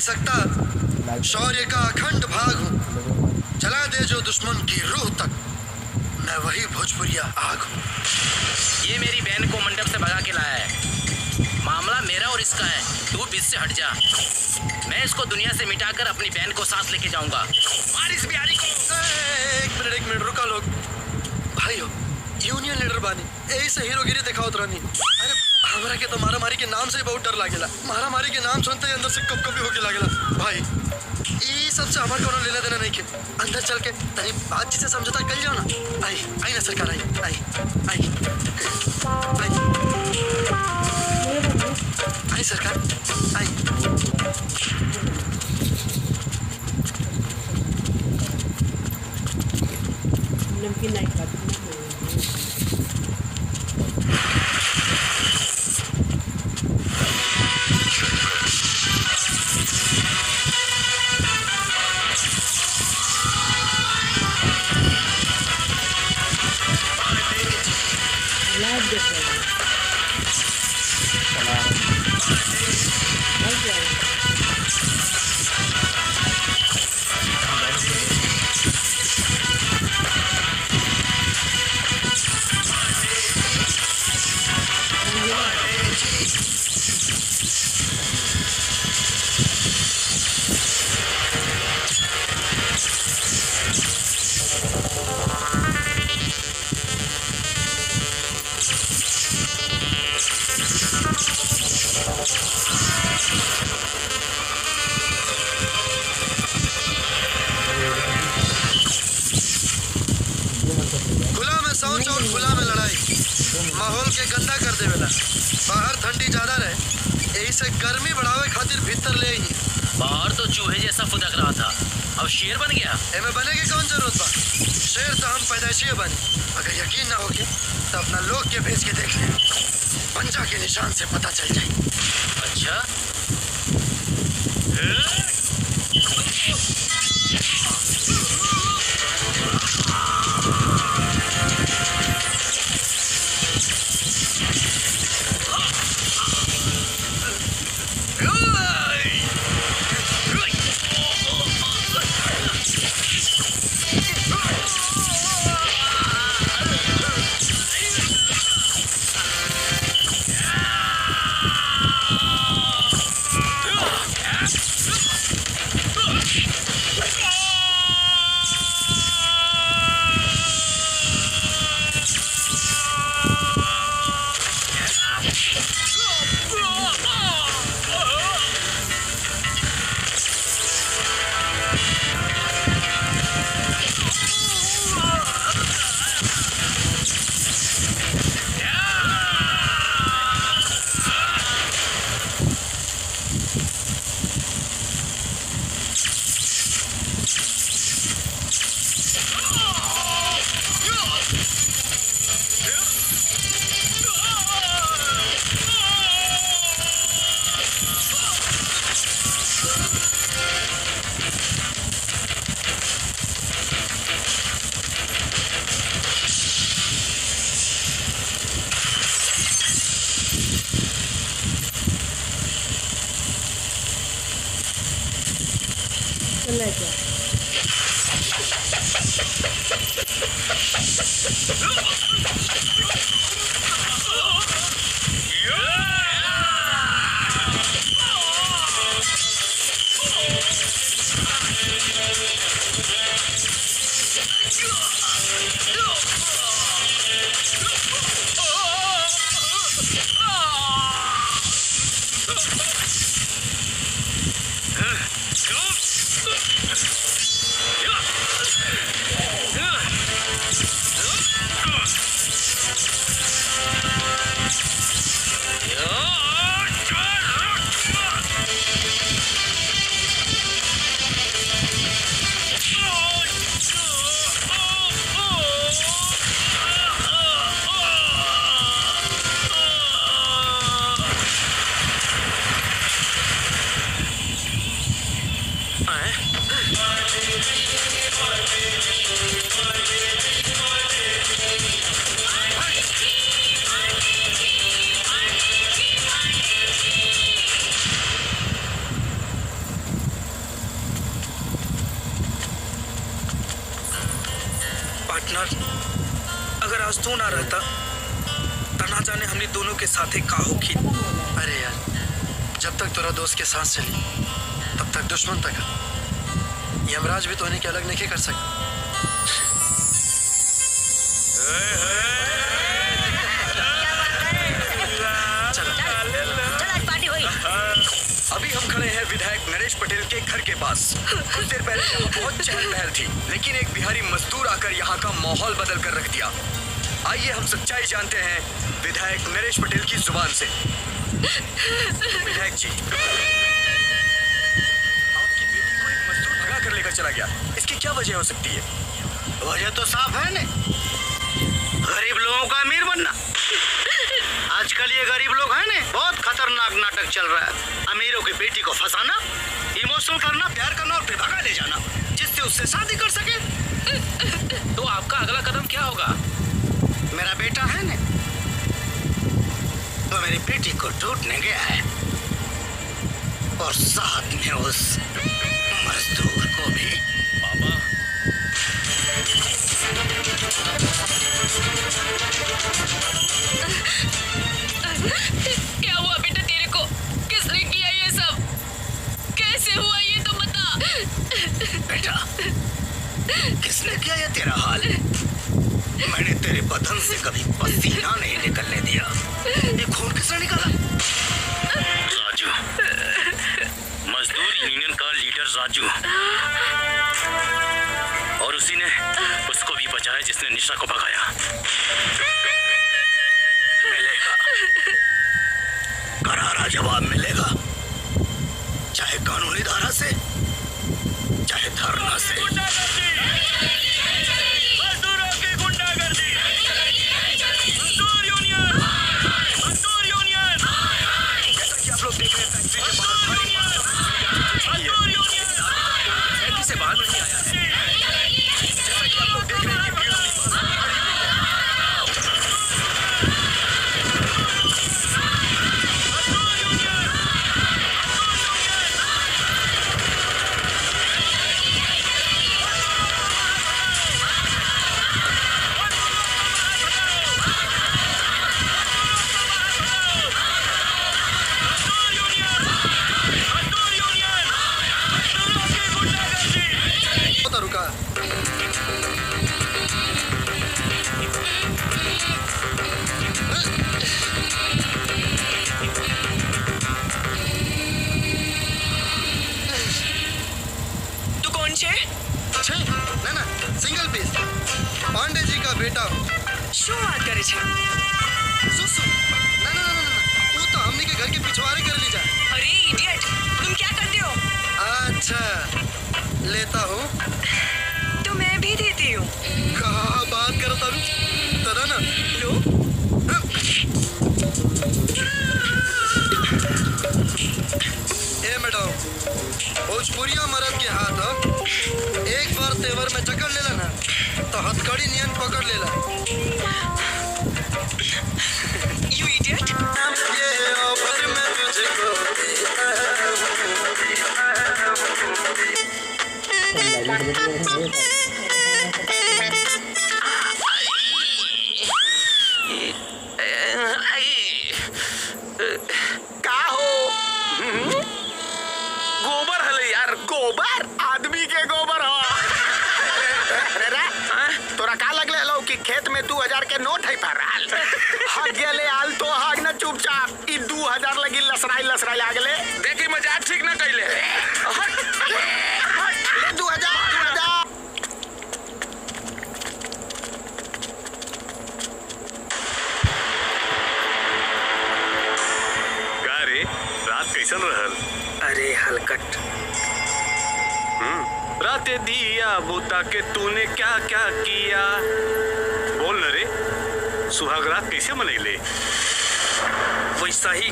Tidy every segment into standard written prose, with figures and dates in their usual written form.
सकता, शौर्य का अखंड भाग हूँ। जला दे जो दुश्मन की रूह तक, मैं वही भोजपुरिया आग हूँ। ये मेरी बहन को मंडप से भगा के लाया है। मामला मेरा और इसका है, तू बीच से हट जा। मैं इसको दुनिया से मिटाकर अपनी बहन को साथ लेके जाऊंगा। मार इस बिहारी को। एक मिनट रुका लोग। भाई हो, यूनियन लीडर बानी, यही से हीरोगिरी दिखाओ रानी। अरे हमरा के तो मारामारी के नाम से ही बहुत डर लागेला। मारामारी के नाम सुनते ही अंदर से कप-कपी होके लागेला। भाई ये सबसे हमारे कोनो लेना देना नहीं के। अंदर चल के तनी बातचीत से समझौता कर जाओ ना। आई ना सरकार, आई सरकार, आई। नमकीन नहीं खाती। शौच और खुला में लड़ाई माहौल के गंदा कर देवेला। बाहर ठंडी ज्यादा रहे, यही से गर्मी बढ़ावे खातिर भीतर ले आई। बाहर तो चूहे जैसा फुदक रहा था, अब शेर बन गया। एमे बने की कौन जरूरत बा? शेर तो हम पैदाइशी बनी। अगर यकीन ना होगे तो अपना लोग के भेज के देख ले, पंजा के निशान से पता चल जाए। अच्छा पार्टनर, अगर आज तू ना रहता तो ना जाने हमने दोनों के साथ का होखी। अरे यार, जब तक तेरा दोस्त के साथ चली तब तक दुश्मन तक यमराज भी तो उन्हें के अलग नहीं कर सकता। अभी हम खड़े हैं विधायक नरेश पटेल के घर के पास। कुछ देर पहले यहाँ बहुत चहल पहल थी, लेकिन एक बिहारी मजदूर आकर यहाँ का माहौल बदल कर रख दिया। आइए हम सच्चाई जानते हैं विधायक नरेश पटेल की जुबान से। विधायक जी, आपकी बेटी को एक मजदूर भगा कर लेकर चला गया, इसकी क्या वजह हो सकती है? वजह तो साफ है न, गरीब लोगों का अमीर बनना। आजकल ये गरीब लोग हैं ना, बहुत खतरनाक नाटक चल रहा है। अमीरों की बेटी को फंसाना, इमोशनल करना, प्यार करना और फिर भगा ले जाना, जिससे उससे शादी कर सके। तो आपका अगला कदम क्या होगा? मेरा बेटा है ना, वो मेरी बेटी को ढूंढने गया है और साथ में उस मजदूर को भी। बाबा, क्या हुआ बेटा तेरे को? किसने किया ये सब? कैसे हुआ ये तो बता। बेटा, किसने किया ये तेरा हाल? मैंने तेरे बदन से कभी पसीना नहीं निकलने दिया। ये खून किसने निकाला? राजू, मजदूर यूनियन का लीडर राजू, और उसी ने उसको भी बचाया जिसने निशा को भगाया। मिलेगा, करारा जवाब मिलेगा, चाहे कानूनी धारा से, चाहे धरना से। मजदूरों की गुंडागर्दी, मजदूर यूनियन, मजदूर यूनियन। जैसा कि आप लोग देख रहे हैं, फैक्ट्री के बाहर भारी मजदूर यूनियन फैक्ट्री से बाहर नहीं आया। जैसा कि आप लोग देख रहे हैं कि भीड़ वाली बस खड़ी हुई है। रुका। तू कौन छे? ना ना, सिंगल पीस पांडे जी का बेटा हूँ। શું વાત કરે છે? ना ना ना ना, वो तो हमने के घर के पिछवाड़े कर ली जाए। अरे इडियट, तुम क्या करते हो? अच्छा, लेता हूँ। तो मैं भी देती हूँ। कहाँ बात करता हूँ? तदा ना लो। ए मैडम, भोजपुरिया मर्द के हाथ एक बार तेवर में जकड़ लेला ना तो हथकड़ी नियन पकड़ लेला। You idiot. ये ऑफर में तुझको का हो? गोबर हले यार, गोबर आदमी के गोबर हो। तोरा का लगले लो कि खेत में 2000 के नोट है पाराल? हग गेले आल तो हग न चुपचाप। ई 2000 लगी लसराई आगले। देखी मजाक ठीक न कइले। ले 2000 रात कैसन रहल? अरे हलकट, राते दिया बुता के तूने क्या क्या किया? बोल न रे, सुहाग रात कैसे मनैले? वैसा ही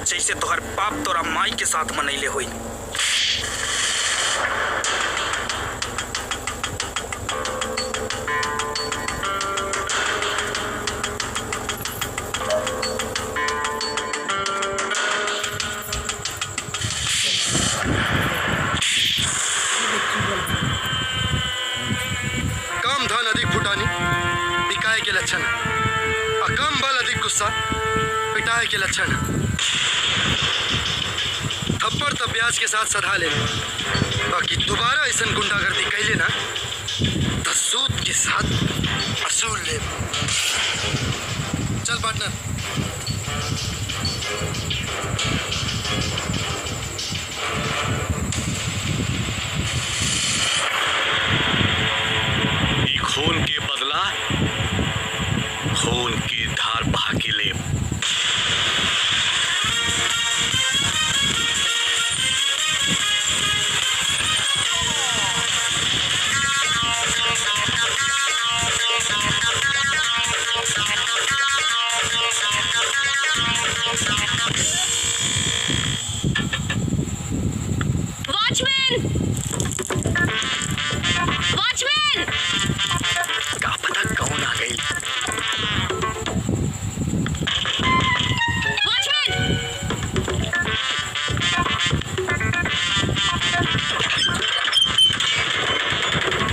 जैसे तोहर बाप तोरा माई के साथ मनैले हुई। कम धन अधिक फुटानी। के लक्षण है। थप्पड़ तो ब्याज के साथ सधा ले, बाकी दोबारा ऐसा गुंडागर्दी कैले ना तो सूद के साथ असूल ले। चल पार्टनर। खून के बदला खून की धार बहा के ले। वॉचमैन! वॉचमैन! का पता कौन आ गई। वॉचमैन!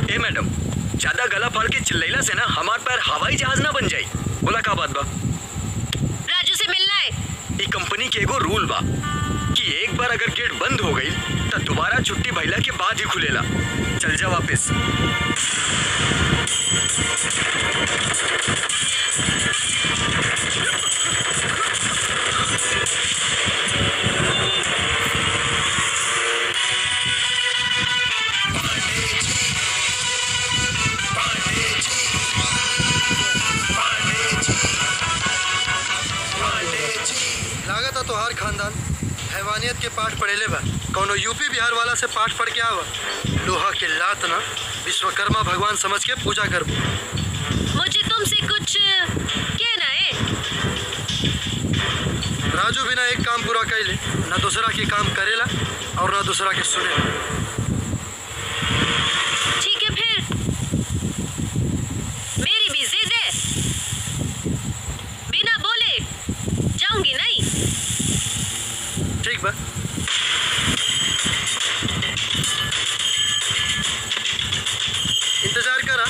ए मैडम, ज्यादा गला फाड़ के चिल्लैला से ना हमार पैर हवाई जहाज ना बन जाई। बोला का बात बा? राजू से मिलना है। ई कंपनी के एगो रूल बा कि एक बार अगर गेट बंद हो गई तो दोबारा छुट्टी भइला के बाद ही खुलेला। चल जा वापस। लागत है तोहार खानदान हैवानियत के पाठ पढ़ेले बा। कौनो यूपी बिहार वाला से पाठ पढ़ के आवा। लोहा के लात ना विश्वकर्मा भगवान समझ के पूजा कर। मुझे तुमसे कुछ कहना है। राजू बिना एक काम पूरा कैले ना दूसरा के काम करेला और ना दूसरा के सुनेला। ठीक है फिर, मेरी भी जिद है। बिना बोले जाऊंगी नहीं। ठीक बा। इंतजार करा।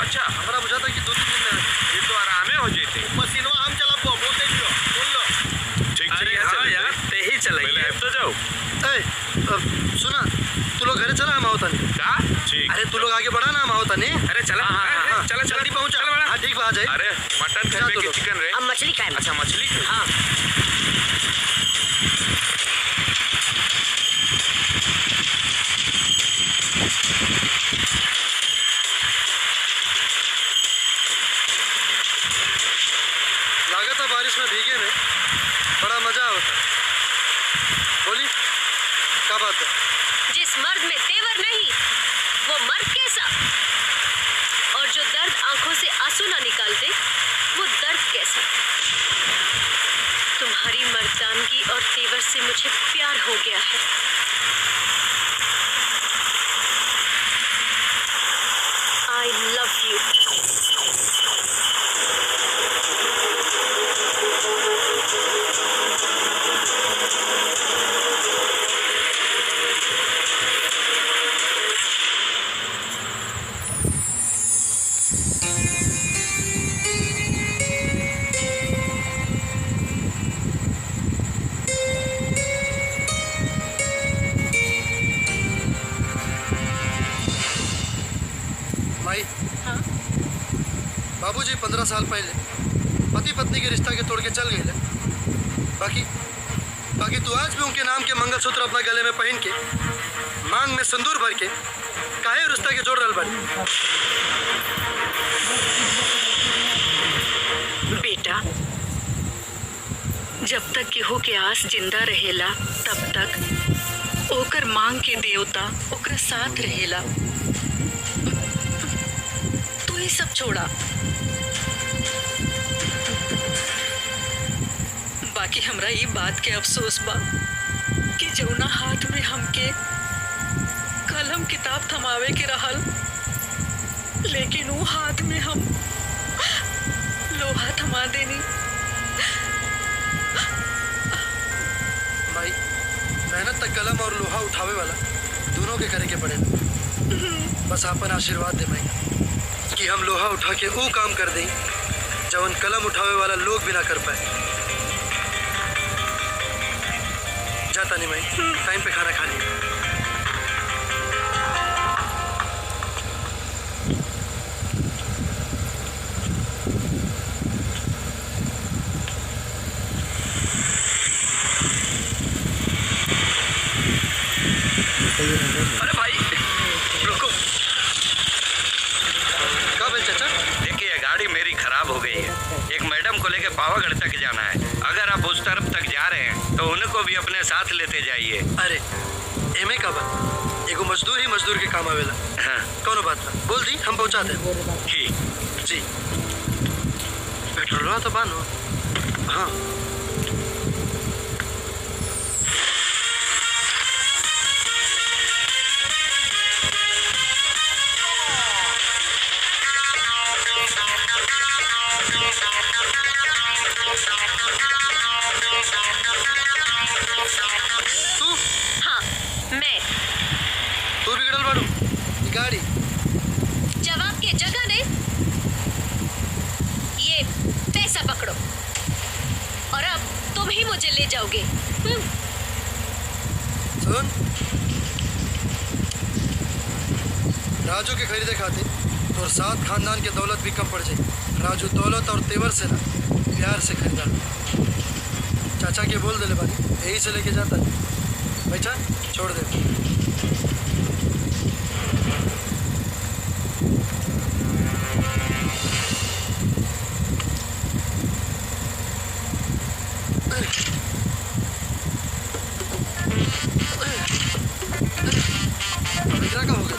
अच्छा, हमारा बुझा था कि 2-3 दिन में ये तो आरामे हो जाते। मशीनवा हम चला बोल दे दियो। बोल लो। ठीक अरे हाँ यार, ते ही चलाइए। अब तो जाओ। सुना, तू लोग घरे चला हम आवता नहीं। क्या? ठीक। अरे तू लोग आगे बढ़ा ना हम आवता नहीं। अरे चला। हाँ, चला जल्दी पहुंचा। हाँ ठीक बा, आ जाए। अरे मटन चला खाए तो कि लो। चिकन रे? हम मछली खाएंगे। अच्छा मछली। हाँ। लागत है बारिश में भीगे में बड़ा मजा आता। बोली क्या बात है? जिस मर्द में तेवर नहीं वो मर्द कैसा? और जो दर्द आंखों से आंसू ना निकालते वो दर्द कैसा? तुम्हारी मर्दानगी और तेवर से मुझे प्यार हो गया है। I love you. माई, हाँ? बाबूजी 15 साल पहले पति पत्नी के रिश्ता के तोड़ के चल गए। बाकी तू आज भी उनके नाम के मंगलसूत्र अपना गले में पहन के मांग में सिंदूर भर के काहे रिश्ता के जोड़ रहा बाड़ी? बेटा, जब तक केहू के आस जिंदा रहेला तब तक ओकर मांग के देवता ओकरा साथ रहेला। तू ही सब छोड़ा। बाकी हमरा ई बात के अफसोस बा कि जौना हाथ में हमके कलम किताब थमावे के रहल, लेकिन वो हाथ में हम लोहा थमा देनी। माई, मेहनत तक कलम और लोहा उठावे वाला दोनों के करे के पड़े। बस आपन आशीर्वाद दे माई कि हम लोहा उठा के वो काम कर दें जवन कलम उठावे वाला लोग भी ना कर पाए। जाता नहीं माई, टाइम पे खाना खा लिया। अरे भाई रुको। कब है चाचा? देखिए गाड़ी मेरी खराब हो गई है। एक मैडम को लेके पावागढ़ तक जाना है। अगर आप उस तरफ तक जा रहे हैं तो उनको भी अपने साथ लेते जाइए। अरे एमे का बात, एगो मजदूर ही मजदूर के काम आवेला। हाँ कौनो बात ना, बोल दी हम पहुंचा दे। ठीक। जी पेट्रोलवा तो बानो। हाँ तू हाँ मैं। तू बिगड़ल बाड़ू। ये गाड़ी जवाब के जगह ने ये पैसा पकड़ो और अब तुम ही मुझे ले जाओगे। सुन, राजू के खरीदे खातिर और साथ खानदान के दौलत भी कम पड़ जाए। राजू दौलत और तेवर से ना प्यार से खरीदा। चाचा के बोल दे बानी, यही से लेके जाता है। बैठा छोड़ दे। इतना का हो गया?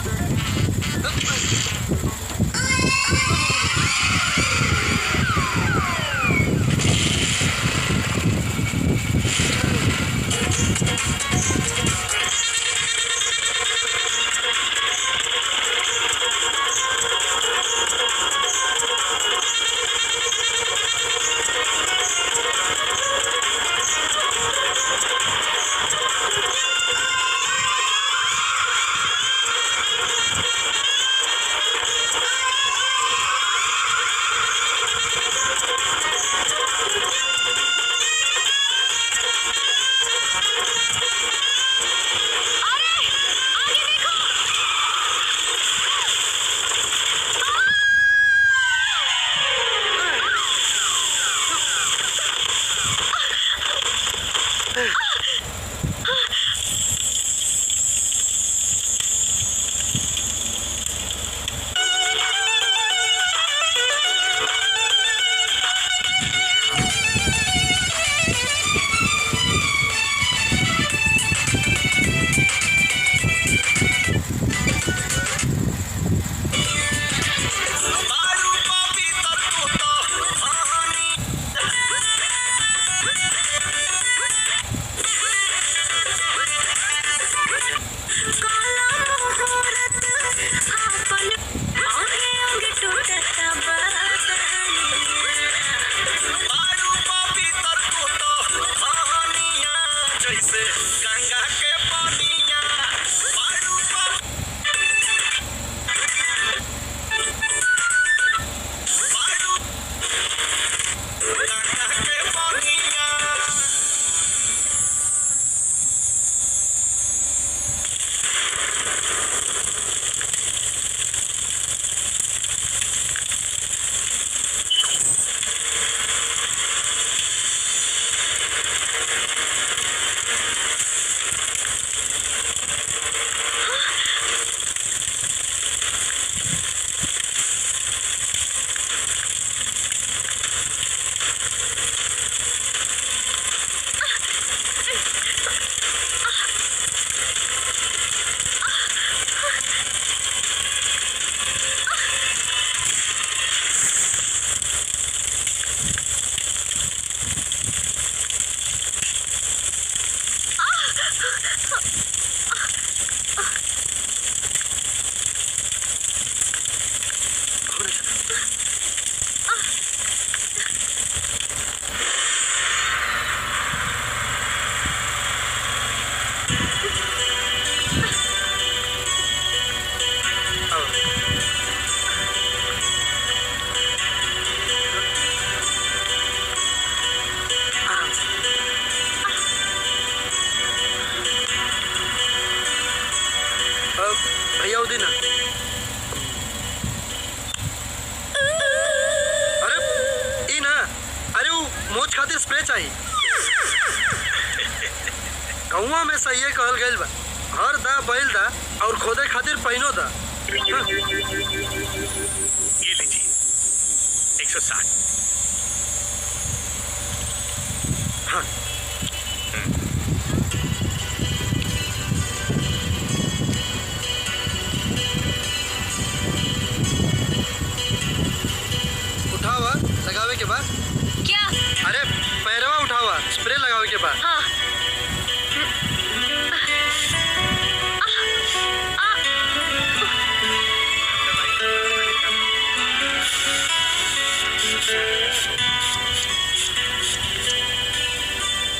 गौवा में सही कहल गइल बा, हर दा बैल दा और खोदे खातिर पहिनो दा। हाँ। ये लीजिए 160। हाँ। उठावा लगावे के बाद। क्या? अरे पैरवा उठावा, स्प्रे लगावे के बाद। हाँ।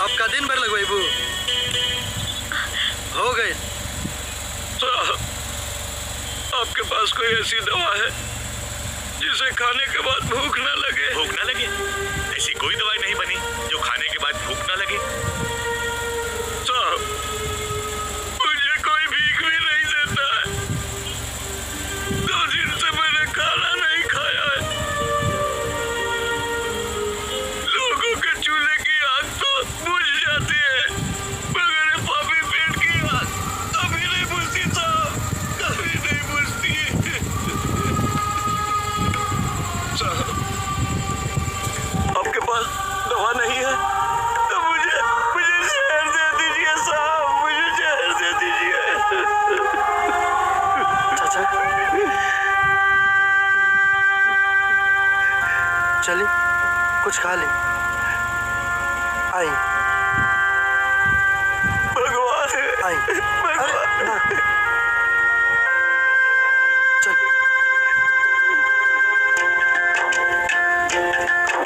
अब का दिन भर लगवाइबू? हो गए। आपके पास कोई ऐसी दवा है जिसे खाने के बाद भूख ना लगे? भूख ना लगे? ऐसी कोई दवाई नहीं बनी जो खाने के बाद भूख ना लगे। साहब, मुझे कोई भीख भी नहीं देता है। 2 दिन से मैंने खाना नहीं खाया है। लोगों के चूल्हे की आग तो बुझ जाती है, मगर ये पापी पेट की आग कभी नहीं बुझती साहब, कभी नहीं बुझती। साहब, आपके पास दवा नहीं है तो मुझे जहर दे दीजिए साहब, मुझे जहर दे दीजिए। चाचा चली कुछ खा ले। आई भगवान आई। अरे ना चल।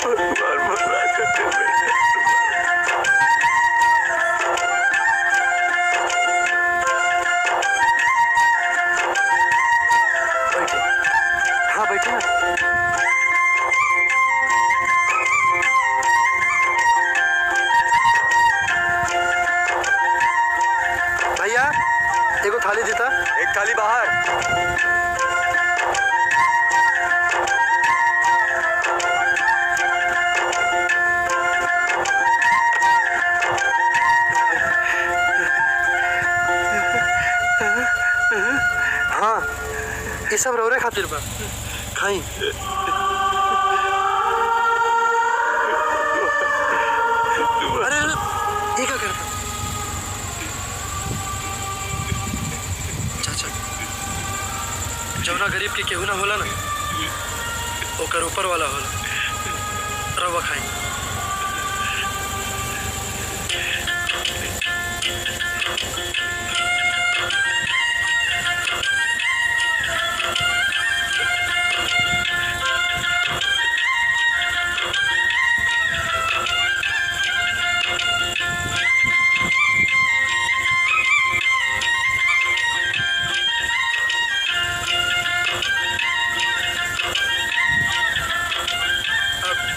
भगवान भला करते बैठे। बैठे। हाँ बैठे ना। भैया एगो थाली देता। एक थाली बाहर। हाँ ये सब रौरे खातिर बा, खाई। अरे ये क्या करता? चाचा जौना गरीब के केहू ना होला ना, ओकर ऊपर वाला होला। रवा खाई।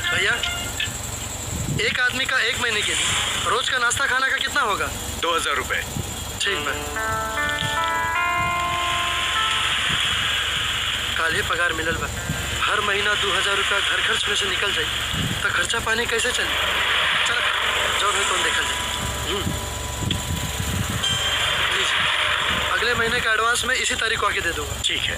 भैया एक आदमी का 1 महीने के लिए रोज का नाश्ता खाना का कितना होगा? 2000 रुपए। ठीक है। काल ही पगार मिलल बा, हर महीना 2000 रुपया घर खर्च में से निकल जाए तो खर्चा पानी कैसे चले? चल जो है कौन देखल जाए। प्लीज अगले महीने का एडवांस में इसी तारीख को आके दे दूंगा। ठीक है।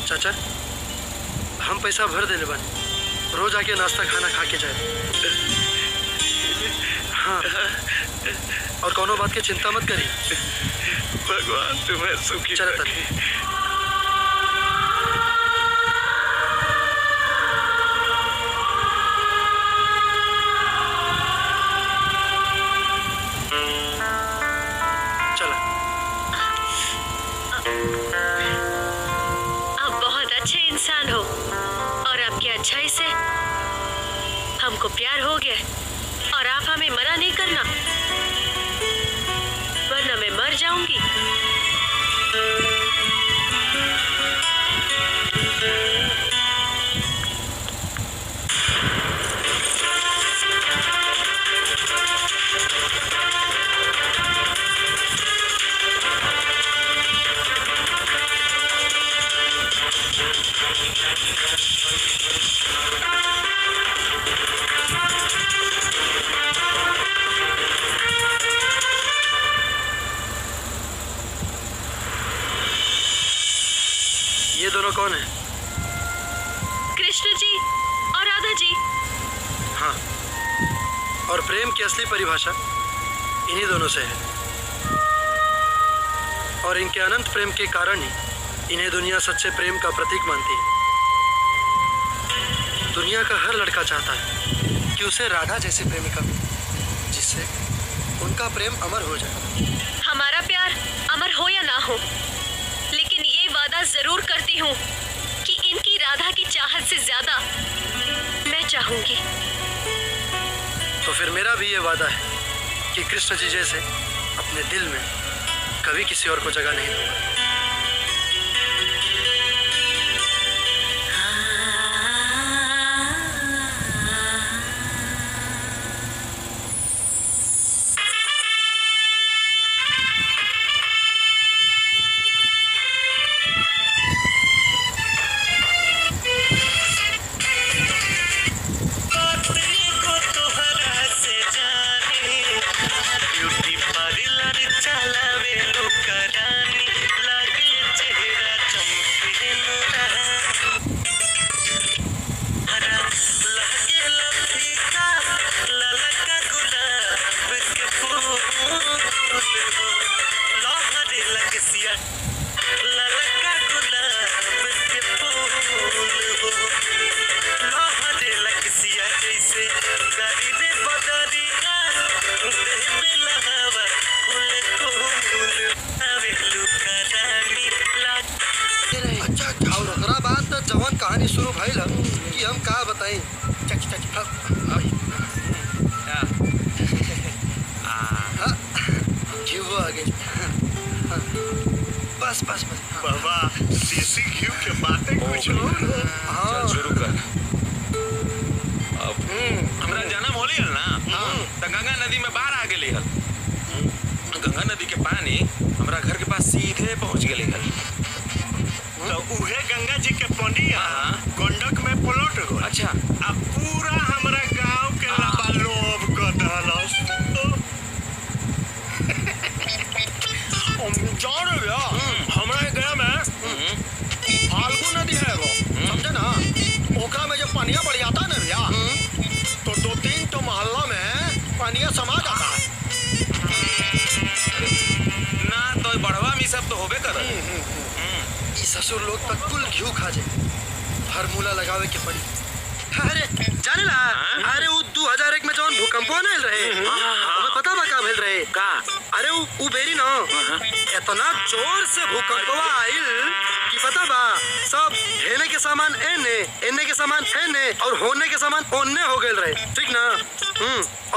चाचा हम पैसा भर देले बानी, रोज आके नाश्ता खाना खा के जाए। हाँ और कोनो बात की चिंता मत करी। भगवान तुम्हें सुखी चल रखे। चला। आप बहुत अच्छे इंसान हो और आपकी अच्छाई से हमको प्यार हो गया और आप हमें मना नहीं करना, वरना मैं मर जाऊंगी। कौन है? कृष्ण जी और राधा जी। हाँ, और प्रेम की असली परिभाषा इन्हीं दोनों से है, और इनके अनंत प्रेम के कारण ही इन्हें दुनिया सच्चे प्रेम का प्रतीक मानती है। दुनिया का हर लड़का चाहता है कि उसे राधा जैसी प्रेमिका मिले, जिससे उनका प्रेम अमर हो जाए। हमारा प्यार अमर हो या ना हो, लेकिन ये वादा जरूर करती हूँ कि इनकी राधा की चाहत से ज्यादा मैं चाहूंगी। तो फिर मेरा भी ये वादा है कि कृष्ण जी जैसे अपने दिल में कभी किसी और को जगह नहीं दूंगा। जवान कहानी शुरू भइल कि हम का बताई। घी आ गई। बस बस बस बाबा, देसी घी के बातें कुछ हो। हाँ शुरू कर। अब हमरा जन्म होली हल ना, तो गंगा नदी में बाढ़ आ गई हल। गंगा नदी के पानी हमरा घर के पास सीधे पहुंच गई हल। तो उहे गंगा जी के पनिया गंडक में पलट गो। अच्छा, अब पूरा हमरा गांव के लबालोब कर दहलस। जान भैया, हमरा गया में फाल्गु नदी है वो, समझे ना? ओकरा में जब पानिया बढ़ जाता है ना भैया, तो 2-3 तो मोहल्ला में पानिया समा जाता है ना। तो बढ़वा में सब तो होबे कर। ससुर लोग तक कुल घी खा जाए, फार्मूला लगावे के पड़ी। अरे जाने ला, अरे वो 2001 में जौन भूकंप आयल रहे, हमें पता बा का भेल रहे का? अरे वो बेरी ना इतना जोर से भूकंपवा आयल कि पता बा सब ढेने के सामान एने के सामान एने और होने के सामान ओने हो गए रहे, ठीक ना?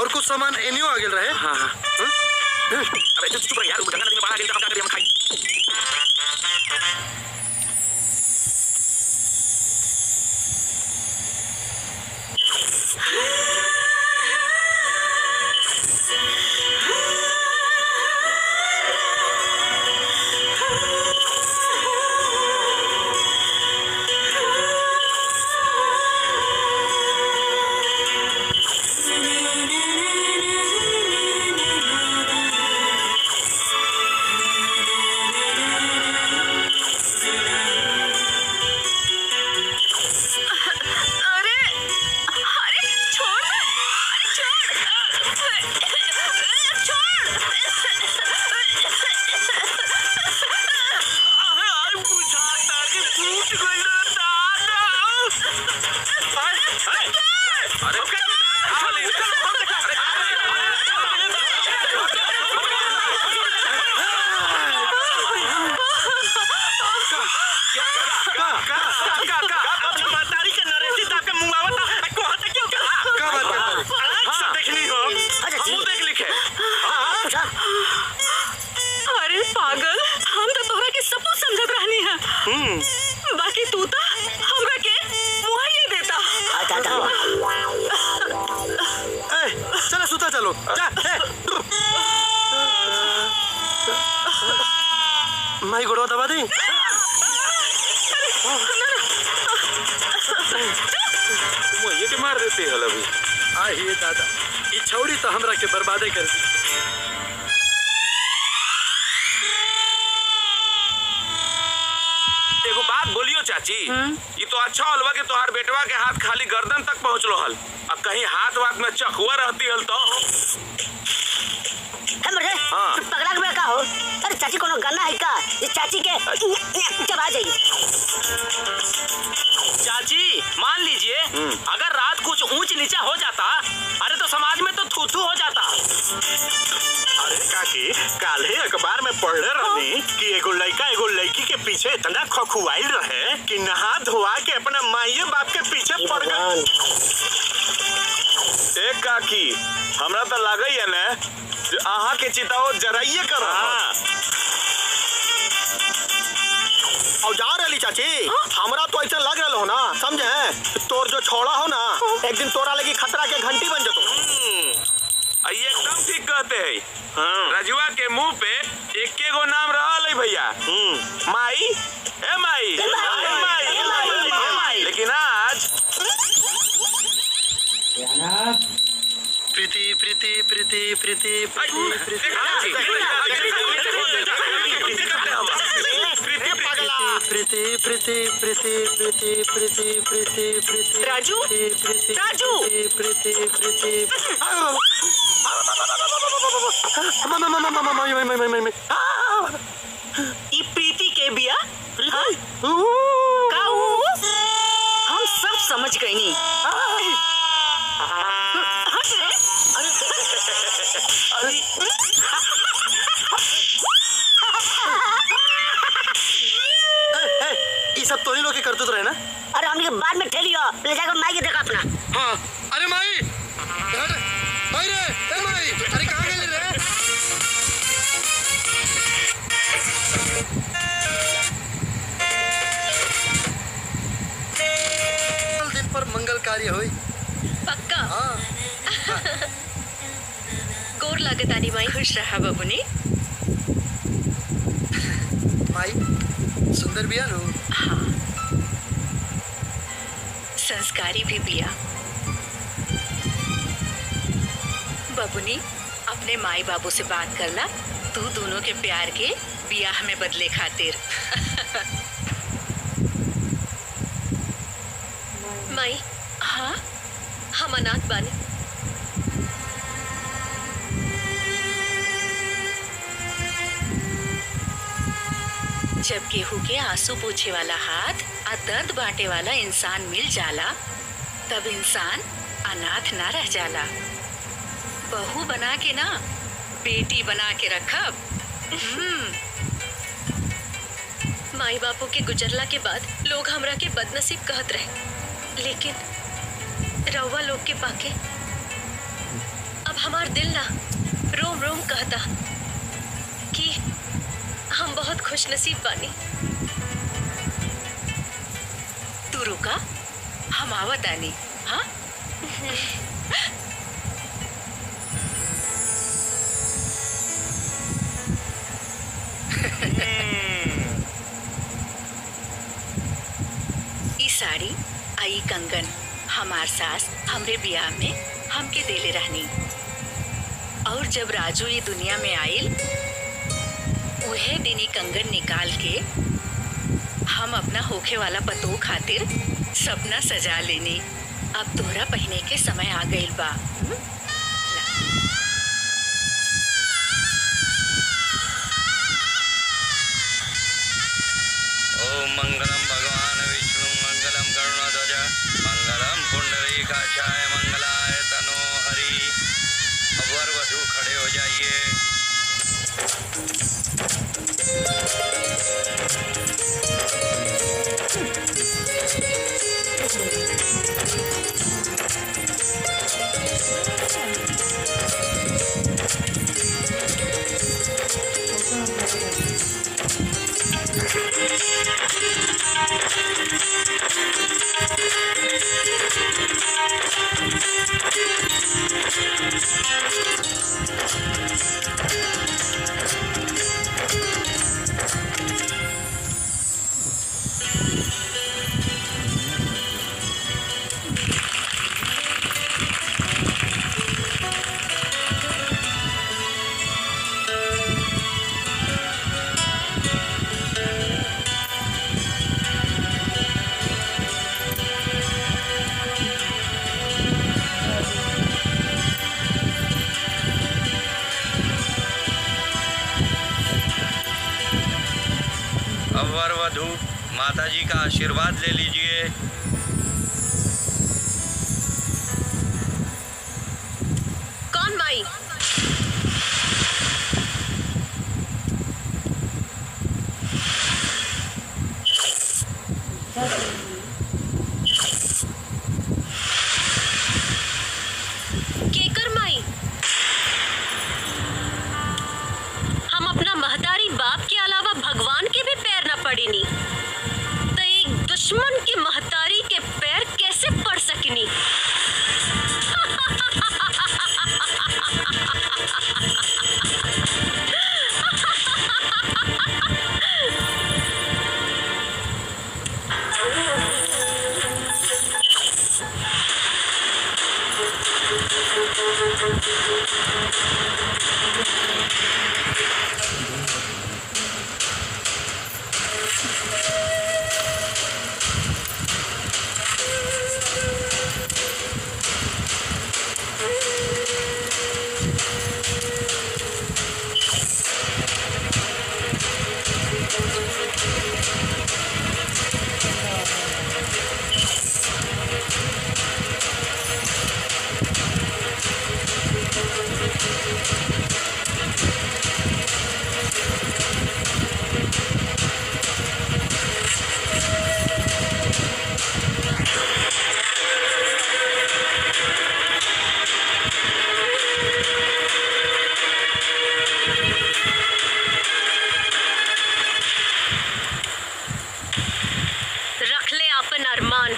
और कुछ सामान एनियो आ गए रहे। अबे चुप रह यार, गंगा नदी में बाढ़ आ गई तो हम क्या करें? हम खाई। अरे पागल, हम तो तोहरा के सपूत समझत रहनी है। बाकी तू तो हमरा के मुआये देता। चलो सुता चलो जा। माई गोड़वा दबा दी। ये के मार देते हल अभी। आइए दादा, ये छौड़ी तो हमरा के बर्बादे कर दी। एगो बात बोलियो चाचा। चाची ये तो अच्छा हलवा के तोहार बेटवा के हाथ खाली गर्दन तक पहुँचलो हल। अब कहीं हाथ वाथ में चखुआ रहती हल तो हाँ। पगला के का हो? अरे चाची कोनो गाना है का? ये चाची के जब आ जाइए। चाची मान लीजिए अगर रात कुछ ऊंच नीचा हो जाता, अरे तो समाज में तो थू हो जाता। अरे काकी काले अखबार में पढ़ले रहनी कि एगो लड़का एगो लड़की के पीछे इतना खखुआइल रहे कि नहा धोआ के अपना माइये बाप के पीछे पड़ गए। एक काकी हमरा तो लगे है ना आहा के चिताओ जराइए कर और जा रही चाची हमरा तो ऐसा लग रहा हो ना, समझे तोर जो छोड़ा हो ना एक दिन तोरा लगी खतरा के घंटी बन जतो। एकदम ठीक कहते हैं। रजुआ के मुंह पे एक के गो नाम रहल है भैया, माई ए माई माई। लेकिन आज प्रीति प्रीति प्रीति प्रीति प्रीति प्रीति प्रीति प्रीति प्रीति प्रीति प्रीति राजू राजू प्रीति प्रीति ई प्रीति के बिया का हम सब समझ गए नी। ये सब तोरी लोग के करतूत रहे ना। अरे हमने के बाद में ठेलियो ले जाकर माई के देखा अपना। हाँ अरे माई माई रे ए माई अरे कहाँ गए रे? दिन पर मंगल कार्य हुई पक्का। हाँ गोर लागतानी माई। खुश रहा बबुनी। माई सुंदर बिया नु। हाँ संस्कारी भी बिया। बबुनी अपने माई बाबू से बात करला, तू दोनों के प्यार के बियाह में बदले खातिर। माई हाँ हम अनाथ बानी। जब केहू के आंसू पोछे वाला हाथ और दर्द बांटे वाला इंसान मिल जाला, तब इंसान अनाथ ना रह जाला। बहू बना के ना, बेटी बना के रखब। माई बापू के गुजरला के बाद लोग हमरा के बदनसीब कहत रहे, लेकिन रउआ लोग के पाके अब हमार दिल ना रोम रोम कहता कि हम बहुत खुशनसीब बानी। तू रुका, हम आवत आनी। हाँ ई साड़ी आई कंगन हमार सास हमरे बियाह में हमके देले रहनी, और जब राजू ये दुनिया में आइल उहे दिनी कंगन निकाल के हम अपना होखे वाला पतो खातिर सपना सजा लेनी। अब तोहरा पहने के समय आ गइल बा। ओम मंगलम भगवान विष्णु मंगलम करुणाध्वज मंगलम पुंडरीकाक्षाय मंगलाय तनो हरि। अब वर वधू खड़े हो जाइए। लालू, माता जी का आशीर्वाद ले लीजिए। कौन माई? केकर माई? हम अपना महतारी बाप के अलावा भगवान के भी पैर न पड़ीनी, तो एक दुश्मन की महतारी के पैर कैसे पड़ सकिनी? रख ले अपन अरमान।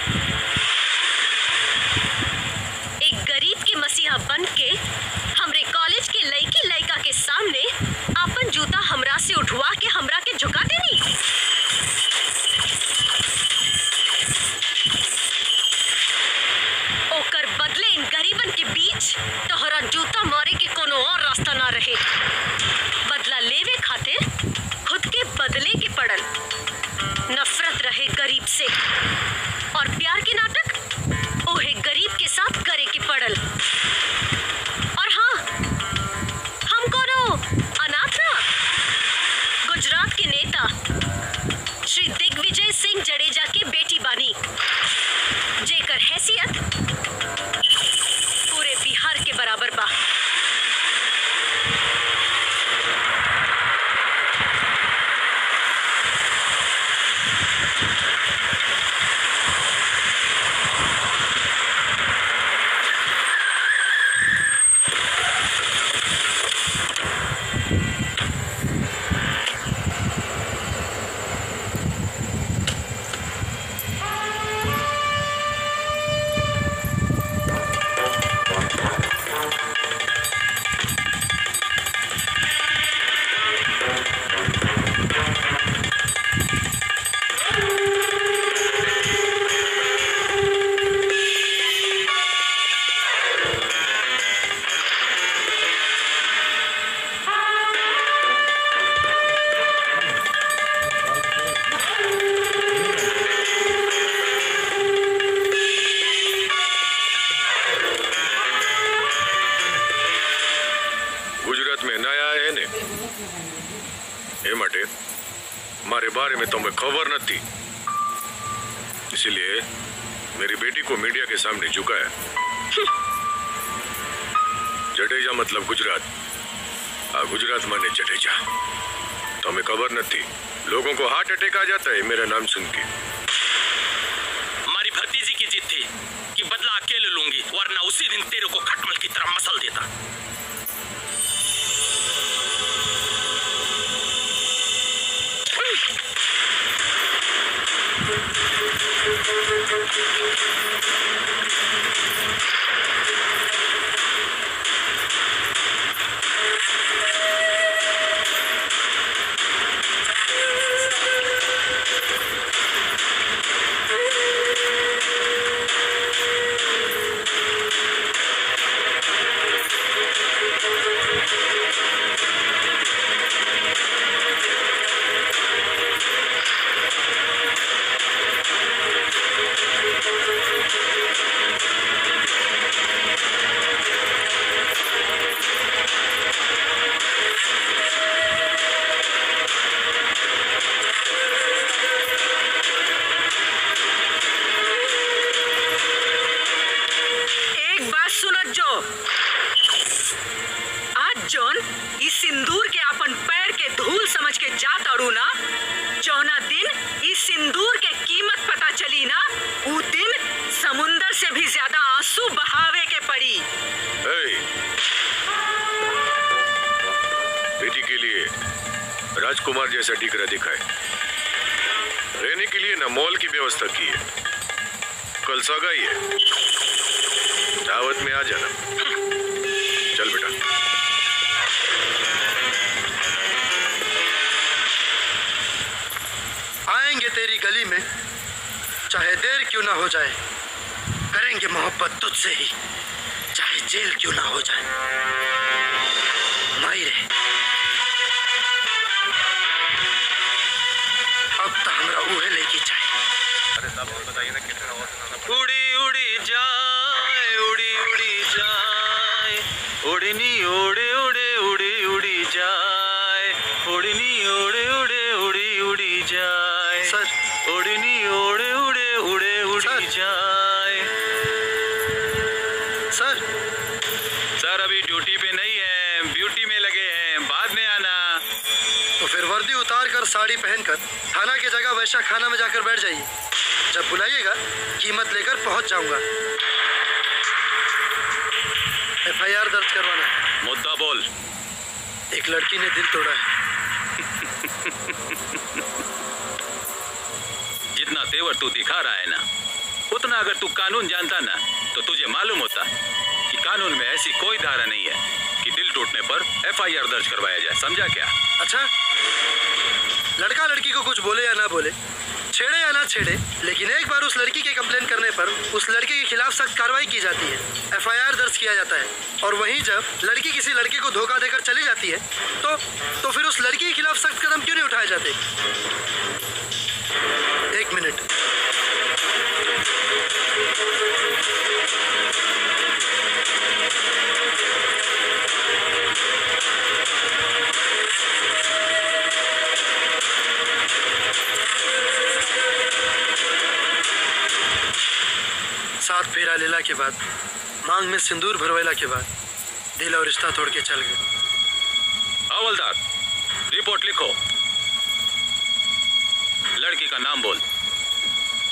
एक गरीब के मसीहा बन के हमरे कॉलेज के लड़की लड़का के सामने अपन जूता हमरा से उठवा के हमरा के झुका देनी। ओकर बदले इन गरीबन के बीच तोहरा जूता मारे के कोनो और रास्ता ना रहे। बदला लेवे खातिर खुद के बदले के पड़ल। नफरत रहे गरीब से और प्यार के नाटक ओहे गरीब के साथ करे के पड़ल। और हाँ, हम कोनो अनाथ ना, गुजरात के नेता श्री दिग्विजय सिंह जडेजा के बेटी बानी, जेकर हैसियत पूरे बिहार के बराबर बा। हमारे बारे में तुम्हें खबर न थी, इसीलिए मेरी बेटी को मीडिया के सामने झुकाया। जडेजा मतलब गुजरात, गुजरात माने जडेजा। तुम्हें खबर न थी, लोगों को हार्ट अटैक आ जाता है मेरा नाम सुन के। हमारी भतीजी की जिद थी कि बदला अकेले लूंगी, वरना उसी दिन तेरे को खटमल की तरह मसल देता। लिए राजकुमार जैसा डिगरा दिखाए। रहने के लिए ना मॉल की व्यवस्था की है। कल सगाई है, दावत में आ जाना। चल बेटा। आएंगे तेरी गली में, चाहे देर क्यों ना हो जाए। करेंगे मोहब्बत तुझसे ही, चाहे जेल क्यों ना हो जाए। माई रे, अब तो हमरा उहे लेके जाए। अरे साहब और बताइए ना कितने और सुनाना। उड़ी उड़ी जाए, उड़ी उड़ी जाए, उड़नी उड़े उड़े उड़ी उड़ी जाए, उड़नी उड़े उड़े उड़ी उड़ी जाए, सर उड़नी उड़े उड़े उड़े उड़ी जाए। सर सर अभी ड्यूटी पे नहीं है, ब्यूटी में लगे हैं, बाद में आना। तो फिर वर्दी उतार कर साड़ी पहनकर खाना की जगह वैसा खाना में जाकर बैठ जाइए। जब बुलाइएगा कीमत लेकर पहुंच जाऊंगा। FIR दर्ज करवाना है। मुद्दा बोल। एक लड़की ने दिल तोड़ा है। जितना तेवर तू दिखा रहा है ना, उतना अगर तू कानून जानता ना तो तुझे मालूम होता कि कानून में ऐसी कोई धारा नहीं है कि दिल टूटने पर FIR दर्ज करवाया जाए। समझा क्या? अच्छा, लड़का लड़की को कुछ बोले या ना बोले, छेड़े या ना छेड़े, लेकिन एक बार उस लड़की के कंप्लेन करने पर उस लड़के के खिलाफ सख्त कार्रवाई की जाती है, FIR दर्ज किया जाता है। और वहीं जब लड़की किसी लड़के को धोखा देकर चली जाती है तो फिर उस लड़की के खिलाफ सख्त कदम क्यों नहीं उठाए जाते? एक मिनट। सात फेरा लेला के बाद, मांग में सिंदूर भरवेला के बाद दिल और रिश्ता तोड़ के चल गए। हवलदार, रिपोर्ट लिखो। लड़की का नाम बोल।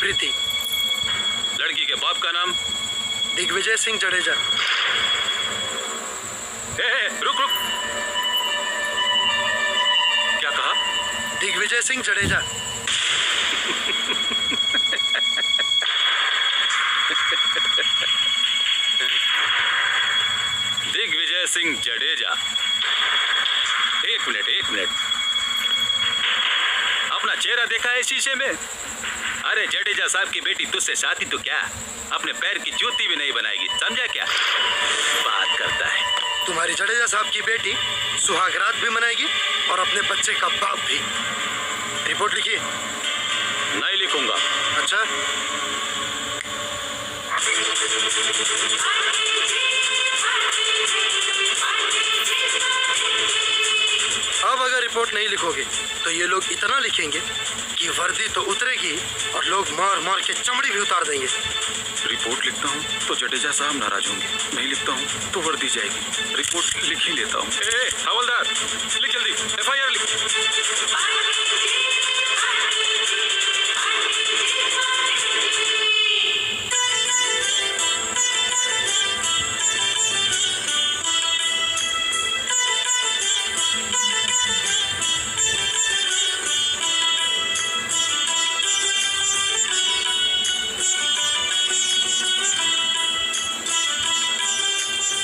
प्रीति। लड़की के बाप का नाम? दिग्विजय सिंह जडेजा। रुक रुक, क्या कहा? दिग्विजय सिंह जडेजा। दिग्विजय सिंह जडेजा। एक मिनट, अपना चेहरा देखा है शीशे में? अरे जडेजा साहब की बेटी तुझसे शादी तो क्या, अपने पैर की जूती भी नहीं बनाएगी। समझा क्या? बात करता है। तुम्हारी जडेजा साहब की बेटी सुहागरात भी मनाएगी और अपने बच्चे का बाप भी। रिपोर्ट लिखिए। नहीं लिखूंगा। अच्छा, अब अगर रिपोर्ट नहीं लिखोगे तो ये लोग इतना लिखेंगे कि वर्दी तो उतरेगी और लोग मार मार के चमड़ी भी उतार देंगे। रिपोर्ट लिखता हूँ तो जडेजा साहब नाराज होंगे, नहीं लिखता हूँ तो वर्दी जाएगी। रिपोर्ट लिख ही लेता हूँ। हवलदार, लिख जल्दी, FIR लिख।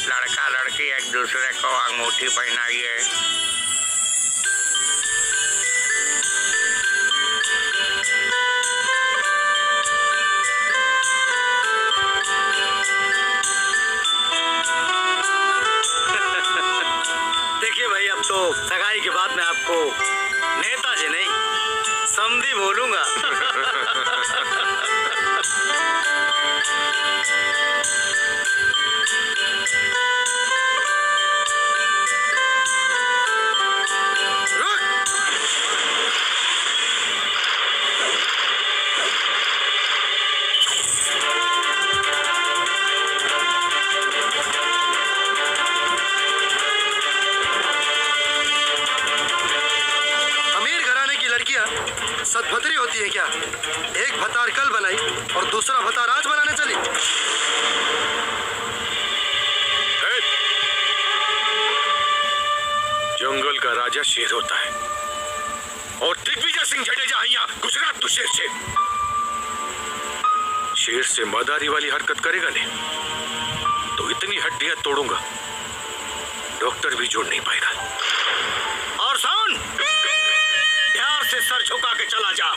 लड़का लड़की एक दूसरे को अंगूठी पहनाइए। देखिए भाई, अब तो सगाई के बाद मैं आपको नेताजी नहीं समधी बोलूंगा। सदभद्री होती है क्या? एक भतार कल बनाई और दूसरा भतार आज बनाने चली। जंगल का राजा शेर होता है और दिग्विजय सिंह जडेजा यहाँ गुजरात तो शेर से मदारी वाली हरकत करेगा ले तो इतनी हड्डियां तोड़ूंगा डॉक्टर भी जोड़ नहीं पाएगा। और सुन, प्यार से सर झुका के चला जा,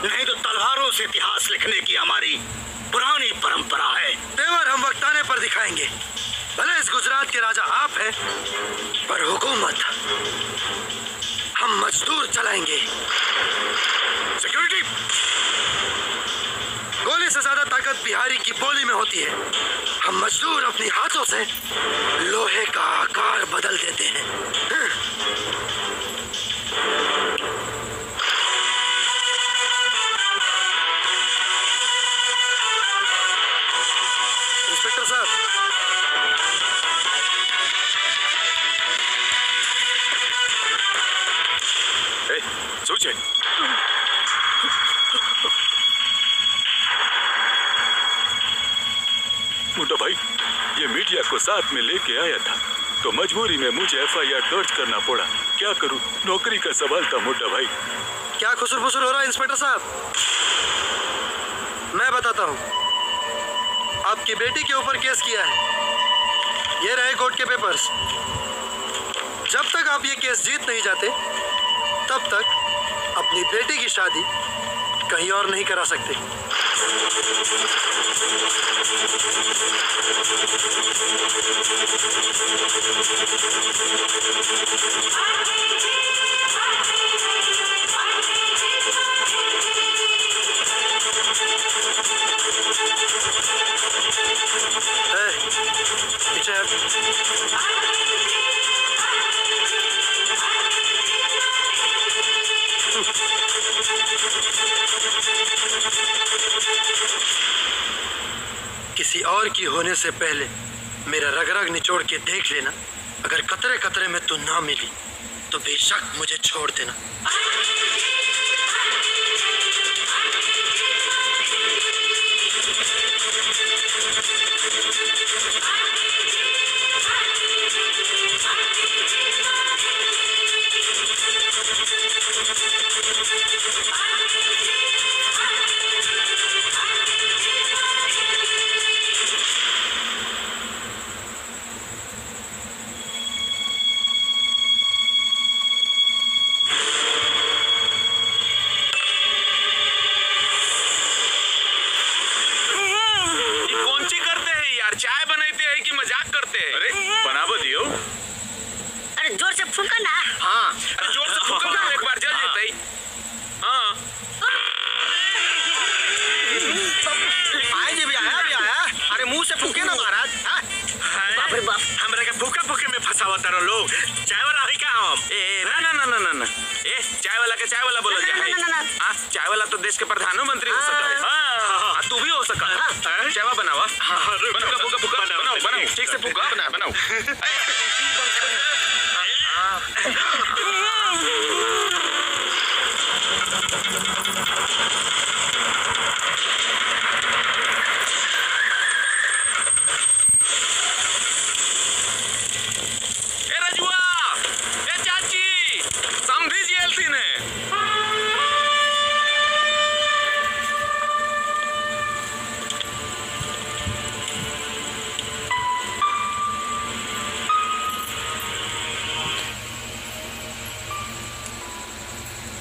नहीं तो तलवारों से इतिहास लिखने की हमारी पुरानी परंपरा है। तेवर हम वक्त आने पर दिखाएंगे। भले इस गुजरात के राजा आप हैं, पर हुकूमत हम मजदूर चलाएंगे। सिक्योरिटी, गोली से ज्यादा ताकत बिहारी की बोली में होती है। हम मजदूर अपनी हाथों से लोहे का आकार बदल देते हैं। इंस्पेक्टर साहब, सोचे मुंडा भाई, ये मीडिया को साथ में लेके आया था तो मजबूरी में मुझे एफआईआर दर्ज करना पड़ा। क्या करूं, नौकरी का सवाल था मुंडा भाई। क्या खुसर फुसर हो रहा है इंस्पेक्टर साहब? मैं बताता हूँ। आपकी बेटी के ऊपर केस किया है। ये रहे कोर्ट के पेपर्स। जब तक आप ये केस जीत नहीं जाते तब तक अपनी बेटी की शादी कहीं और नहीं करा सकते। पीछे किसी और की होने से पहले मेरा रग रग निचोड़ के देख लेना। अगर कतरे कतरे में तू ना मिली तो बेशक मुझे छोड़ देना। जोर से फूंका ना। हाँ, अरे जोर से फूंका ना, एक बार जल जेतई। हाँ। आए जी भी आया। अरे मुंह से फूके ना महाराज। बाप रे बाप, हमरा के फूका फूके में फंसावा तारो लोग। चाय वाला है क्या हम? ना। ए, चाय वाला बोला जाए। हाँ, चाय वाला तो देश के प्रधानमंत्री हो सकता है। हाँ, तू भी हो सकता है। चाय बनावा। फूका बनाओ। ठीक से फूका बनाओ।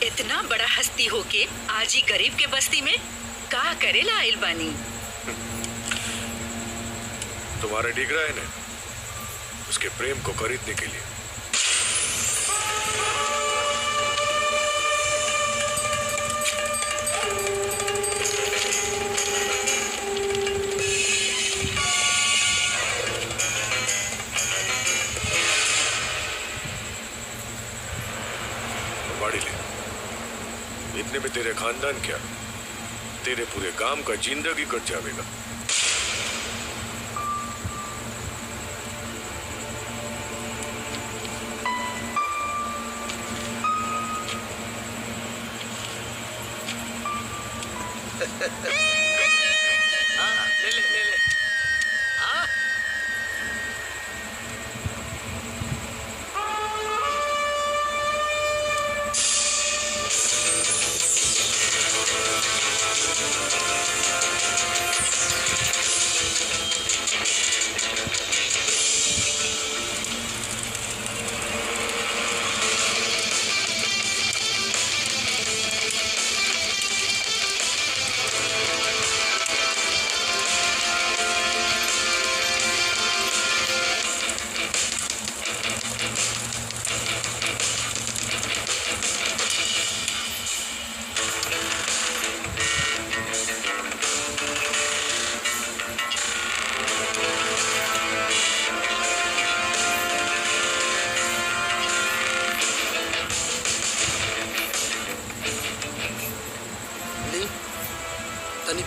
इतना बड़ा हस्ती होके आज ही गरीब के बस्ती में का करेला आइल बानी। तुम्हारा डिगरा है ना, उसके प्रेम को खरीदने के लिए। बाड़ी ले, इतने में तेरे खानदान क्या, तेरे पूरे गांव का जिंदगी कट जाएगा। ले। हाँ?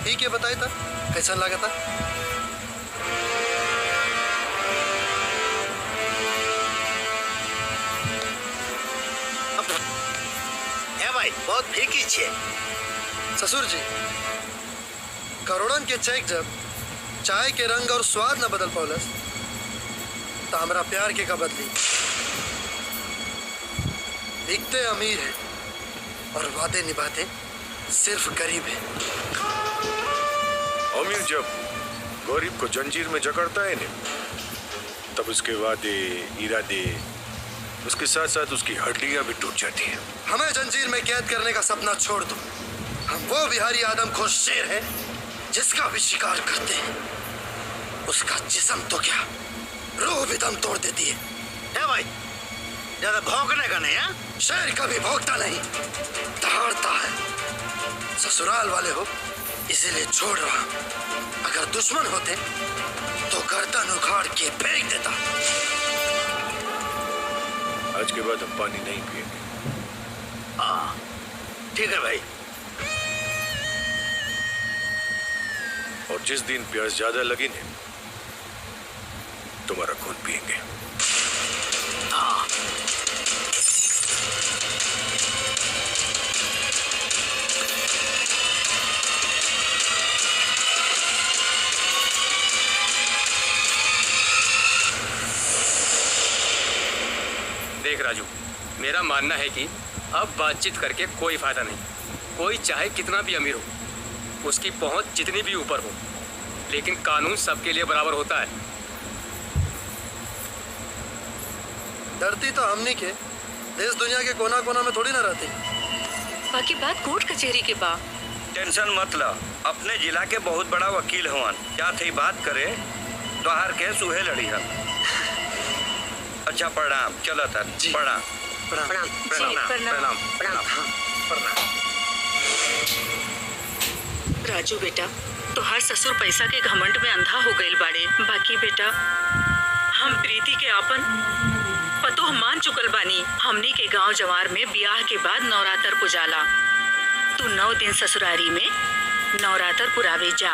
पी के बताई था कैसा लगा था? ए भाई बहुत फीकी छे। ससुर जी, करोड़न के चेक जब चाय के रंग और स्वाद न बदल पौलस तो हमारा प्यार के का बदली। दिखते अमीर है और वादे निभाते सिर्फ गरीब है। अमीर जब गरीब को जंजीर में जकड़ता है ना, तब उसके वादे इरादे उसके साथ साथ उसकी हड्डियां भी टूट जाती हैं। हमें जंजीर में कैद करने का सपना छोड़ दो। हम वो बिहारी आदमखोर शेर है जिसका भी शिकार करते हैं उसका जिस्म तो क्या रूह भी दम तोड़ देती है। भाई ज्यादा भौंकने का नहीं है। शेर कभी भौंकता नहीं, दहाड़ता है। ससुराल वाले हो इसीलिए छोड़ रहा। अगर दुश्मन होते तो गर्दन उखाड़ के फेंक देता। आज के बाद हम पानी नहीं पिएंगे। ठीक है भाई। और जिस दिन प्यास ज्यादा लगी ने तुम्हारा खून पिएंगे। देख राजू, मेरा मानना है कि अब बातचीत करके कोई फायदा नहीं। कोई चाहे कितना भी अमीर हो, उसकी पहुंच जितनी भी ऊपर हो, लेकिन कानून सबके लिए बराबर होता है। डरती तो हमनी के देश दुनिया के कोना कोना में थोड़ी ना रहती। बाकी बात कोर्ट कचहरी के बा। टेंशन मत ला, अपने जिला के बहुत बड़ा वकील हवन। क्या थी बात करे तो हार के सुहे लड़ी है। अच्छा प्रणाम। चलो तर प्रणाम प्रणाम प्रणाम प्रणाम। राजू बेटा, तो हर ससुर पैसा के घमंड में अंधा हो गईल बाड़े। बाकी बेटा, हम प्रीति के आपन पतोह मान चुकल बानी। हमनी के गांव जवार में ब्याह के बाद नवरात्र पुजाला। तू 9 दिन ससुरारी में नवरात्र पुरावे जा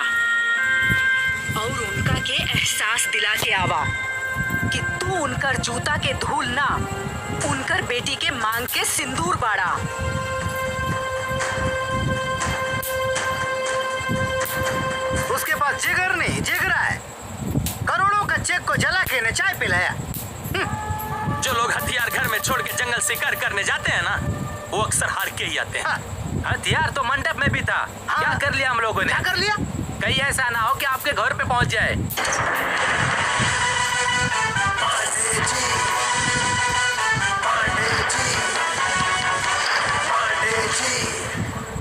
और उनका के एहसास दिला के आवा कि तू उनकर जूता के धूल ना, उनकर बेटी के मांग के सिंदूर बाड़ा। उसके पास जिगर नहीं जिगरा है। करोड़ों का चेक को जला के ने चाय पिलाया। जो लोग हथियार घर में छोड़ के जंगल शिकार करने जाते हैं ना, वो अक्सर हार के ही आते हैं। हथियार तो मंडप में भी था। क्या कर लिया हम लोगों ने? क्या कर लिया? कहीं ऐसा ना हो कि आपके घर पे पहुंच जाए।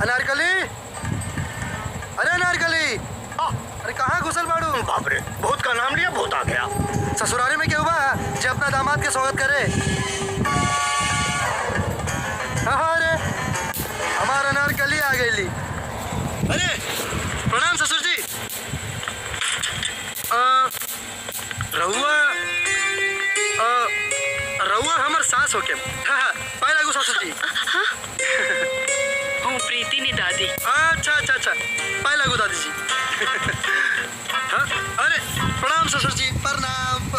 अनारकली, अरे अनारकली, अरे कहाँ घुसल बाड़ू? बाप रे, भूत का नाम लिया, भूत आ गया। ससुराली में क्या हुआ जो अपना दामाद के स्वागत करे? अरे हमारा अनारकली आ गई। अरे प्रणाम ससुर जी। रहुआ हमार सास होके। पाए लागू ससुर जी। हूँ प्रीति नी दादी। अच्छा अच्छा अच्छा, पाए लागू दादी जी। हाँ, अरे प्रणाम ससुर जी, प्रणाम।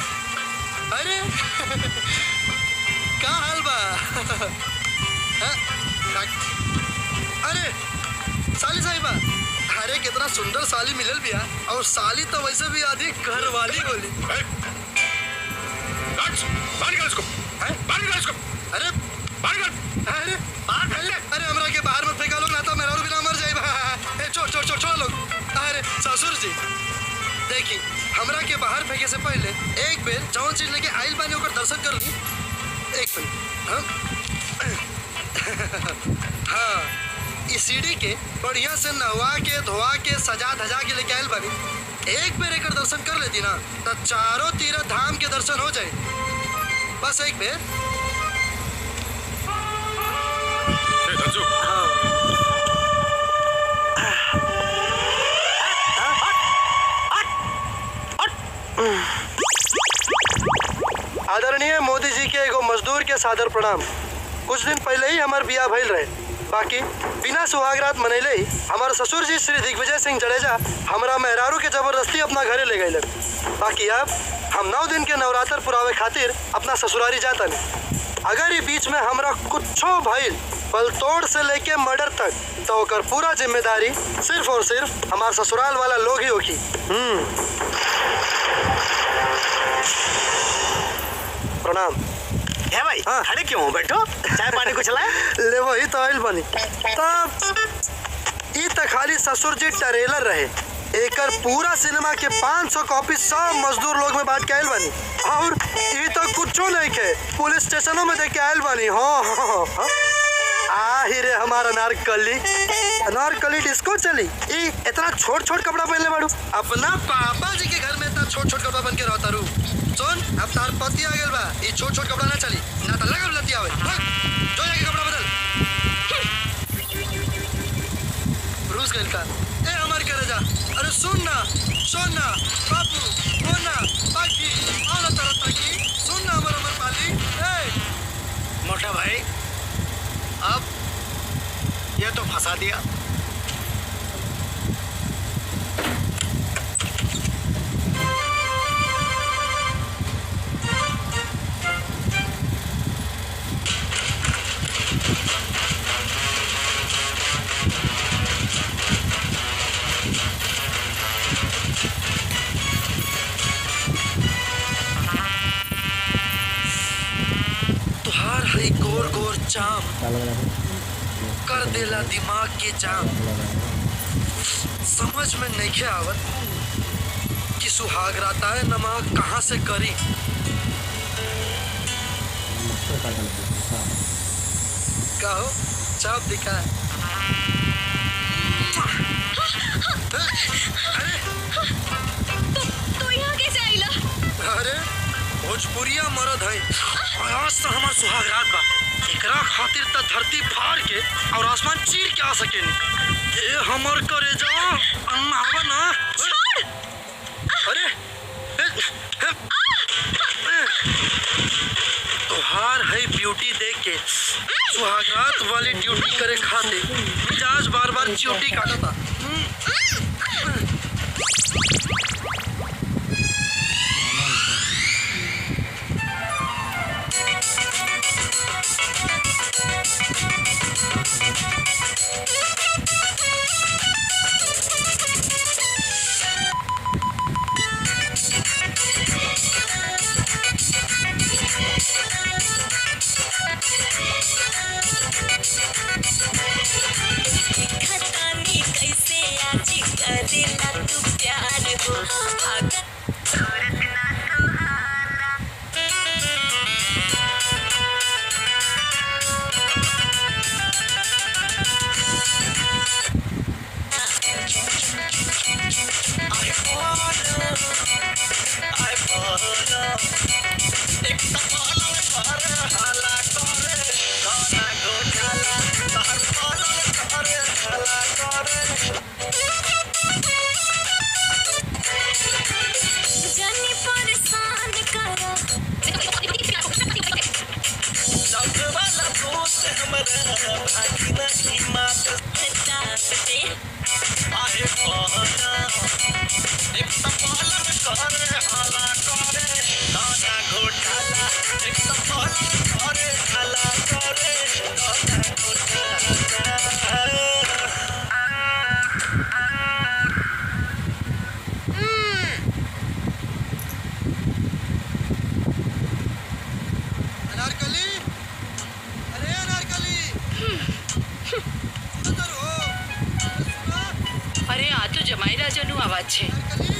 अरे क्या हाल बा? अरे साली साहिबा, अरे कितना सुंदर साली मिलल बिया। और साली तो वैसे भी आधी घर वाली बोली। अरे अरे अरे हमरा के बाहर मत फेंका लोग, ना तो मेरा और बिना मर जाए। छोड़ लोग। अरे ससुर जी देखी, हमरा के बाहर फेंके से पहले एक बेर जौन चीज लेके आइल बानी ओकर दर्शन कर ली। एक मिनट। हाँ, इस सीढ़ी के बढ़िया से नहवा के धोवा के सजा धजा के लेके आइल बानी। एक बेर एकर दर्शन कर लेती ना तो चारों तीर्थ धाम के दर्शन हो जाए। बस एक बेर। आदरणीय मोदी जी के एगो मजदूर के सादर प्रणाम। कुछ दिन पहले ही हमार बियाह भइल रहे। बाकी बिना सुहागरात मनैले ही हमारे ससुर जी श्री दिग्विजय सिंह जडेजा हमरा मेहरारू के जबरदस्ती अपना घरे ले गए। बाकी अब हम 9 दिन के नवरात्र पुरावे खातिर अपना ससुरारी जाता नहीं। अगर ये बीच में हमरा कुछो भइल पलतोड़ से लेके मर्डर तक तो ओकर पूरा जिम्मेदारी सिर्फ और सिर्फ हमार ससुराल वाला लोग ही होगी। प्रणाम। है भाई खड़े क्यों हो? बैठो, चाय पानी कुछ लाए? ले वही तो आइल बनी। तब ई त खाली ससुर जी ट्रेलर रहे, एकर पूरा सिनेमा के 500 कॉपी सब मजदूर लोग में बांट के आयल बनी। और ई तो कुछो नहीं के पुलिस स्टेशनों में दे के आयल बनी। हाँ आही रे हमारा अनारकली डिस्को चली। ई इतना छोट छोट कपड़ा पहनले बाड़ू, अपना पापा जी के घर में इतना छोट छोट कपड़ा पहन के रहता रू। सुन अब तार पति आ गेल बा, ई छोट छोट कपड़ा ना चली, ना तो लगल लती आवे। जो जाके कपड़ा बदल। रूस गइल का ए हमार करे जा। अरे सुन ना बाबू बोना बाकी और तरह की सुन ना हमर पाली। ए मोटा भाई अब ये तो फंसा दिया। तुहार है गोर गोर चाम कर देला दिमाग के जाम। समझ में नहीं आवत कि सुहागराता है नमक कहाँ से करी। कहो चाप दिखा। अरे तो यहाँ कैसे आइला? अरे भोजपुरिया मरद है, आज तो हमार सुहागरात बा। एकरा खातिर त धरती फाड़ के और आसमान चीर के आ सकेनी। ए हमर करे जा अन्नावा ना छोड़। अरे तोहार है ब्यूटी देख के सुहागरात वाली ड्यूटी करे खातिर मिजाज बार बार च्यूटी काटता।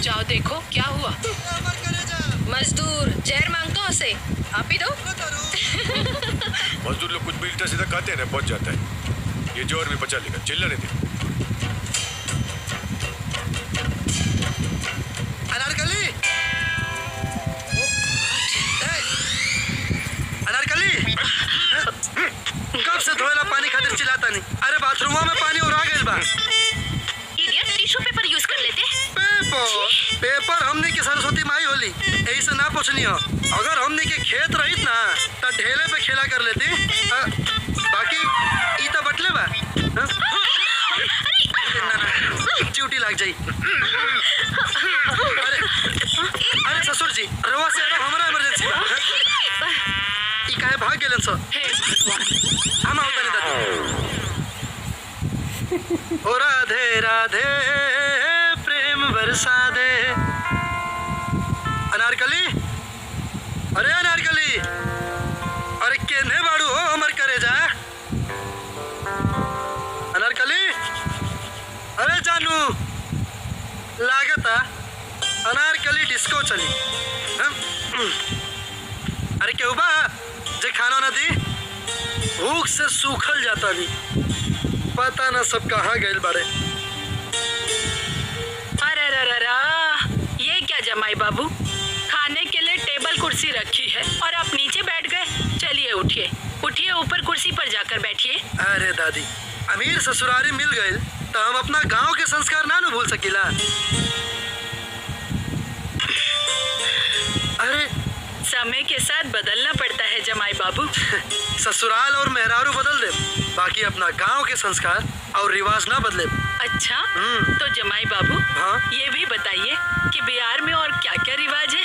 जाओ देखो क्या हुआ। मजदूर जहर मांगतो हसे, आप ही दो। मजदूर लोग कुछ भी उल्टा सीधा खाते हैं ना, पहुंच जाता है। ये जोर में पचा लेगा, चिल्लाने दे। अनारकली कब से धोएला पानी खातिर चिल्लाता नहीं? अरे बाथरूम में पानी और आ गइल बा। टिश्यू पेपर यूज कर लेते। पेपर हमने की सरस्वती माई होली, यही से ना पूछनी हो। अगर हमने के खेत रहित ना तो ढेले पे खेला कर लेती। बाकी ई तो बटले बा। अरे ससुर जी रवा से हमारा इमरजेंसी बा ई काहे भाग गेलन सो हम आवत नहीं दादी ओ राधे राधे प्रेम बरसा दे अनारकली अरे अनारकली अरे केने बाड़ू हो हमर करे जा अनारकली अरे जानू लागता अनारकली डिस्को चली अरे क्यों बा जे खाना न दी भूख से सूखल जाता भी पता ना सब कहाँ गए बड़े। अरे ये क्या जमाई बाबू, खाने के लिए टेबल कुर्सी रखी है और आप नीचे बैठ गए। चलिए उठिए उठिए ऊपर कुर्सी पर जाकर बैठिए। अरे दादी अमीर ससुरारी मिल गए तो हम अपना गांव के संस्कार ना भूल सकीला। अरे समय के साथ बदलना पड़ता है जमाई बाबू। ससुराल और मेहरारू बदल दे, बाकी अपना गांव के संस्कार और रिवाज ना बदले। अच्छा तो जमाई बाबू हाँ? ये भी बताइए कि बिहार में और क्या क्या रिवाज है?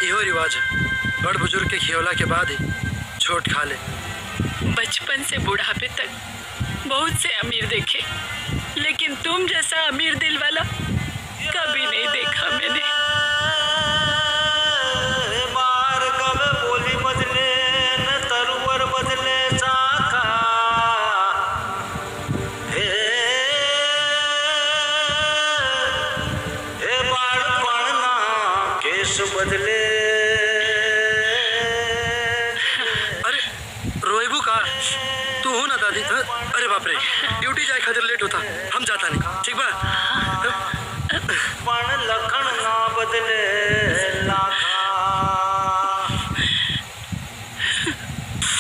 इहो रिवाज है, बड़ बुजुर्ग के खियोला के बाद ही छोट खा ले। बचपन से बुढ़ापे तक बहुत से अमीर देखे, लेकिन तुम जैसा अमीर दिल वाला कभी नहीं देखा मैंने। बार कब बोली बदले न तरुवर बदले चाका, हे बाड़ पड़ना केस बदले। तू हो ना दादी? अरे बाप रे ड्यूटी जाए खातिर लेट होता, हम जाता नहीं। ठीक बा पण लखन ना बदले लाखा।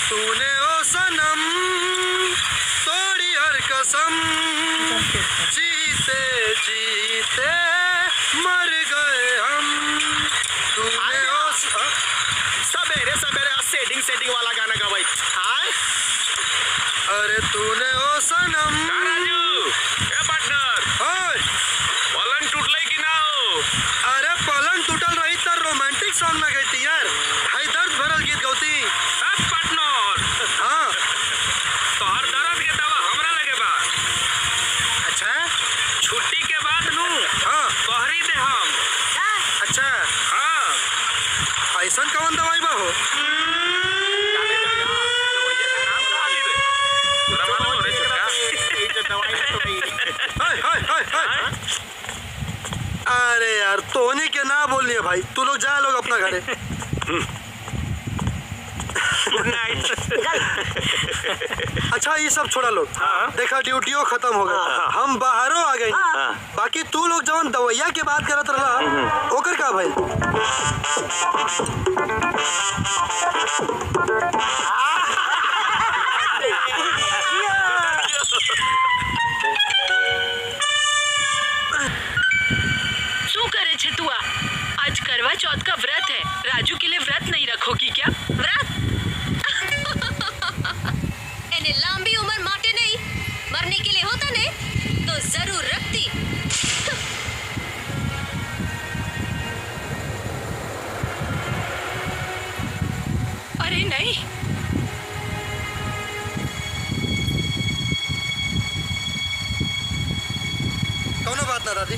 तूने ओ सनम तोड़ी हर कसम, जीते जीते मर गए हम। तूने ओ सवेरे सवेरे सेटिंग वाला गाना गवाई। अरे तूने ओ सनम राजू ए पार्टनर ओए पलंग टूटले कि ना हो? अरे पलंग टूटल रही तो रोमांटिक सॉन्ग ना गईती यार, हाई दर्द भरल गीत गौती। पार्टनर हाँ तो हर दर्द के दवा हमरा लगे बा। अच्छा छुट्टी के बाद नू हाँ तोहरी दे हम। अच्छा हाँ ऐसा कौन दवाई बा हो? अरे यार तोनी के ना बोलिए भाई, तू लोग जा लोग अपना घरे। Good night. अच्छा ये सब छोड़ा लोग, देखा ड्यूटियों खत्म हो गया, हम बाहरों आ गए। बाकी तू लोग जवन दवैया के बात करत रहा ओकर का भाई? શું કરે છે તું? आज करवा चौथ का व्रत है, राजू के लिए व्रत नहीं रखोगी क्या? व्रत एने लंबी उम्र माटे नहीं, मरने के लिए होता ने तो जरूर रखती। अरे नहीं, कौनो बात ना दादी,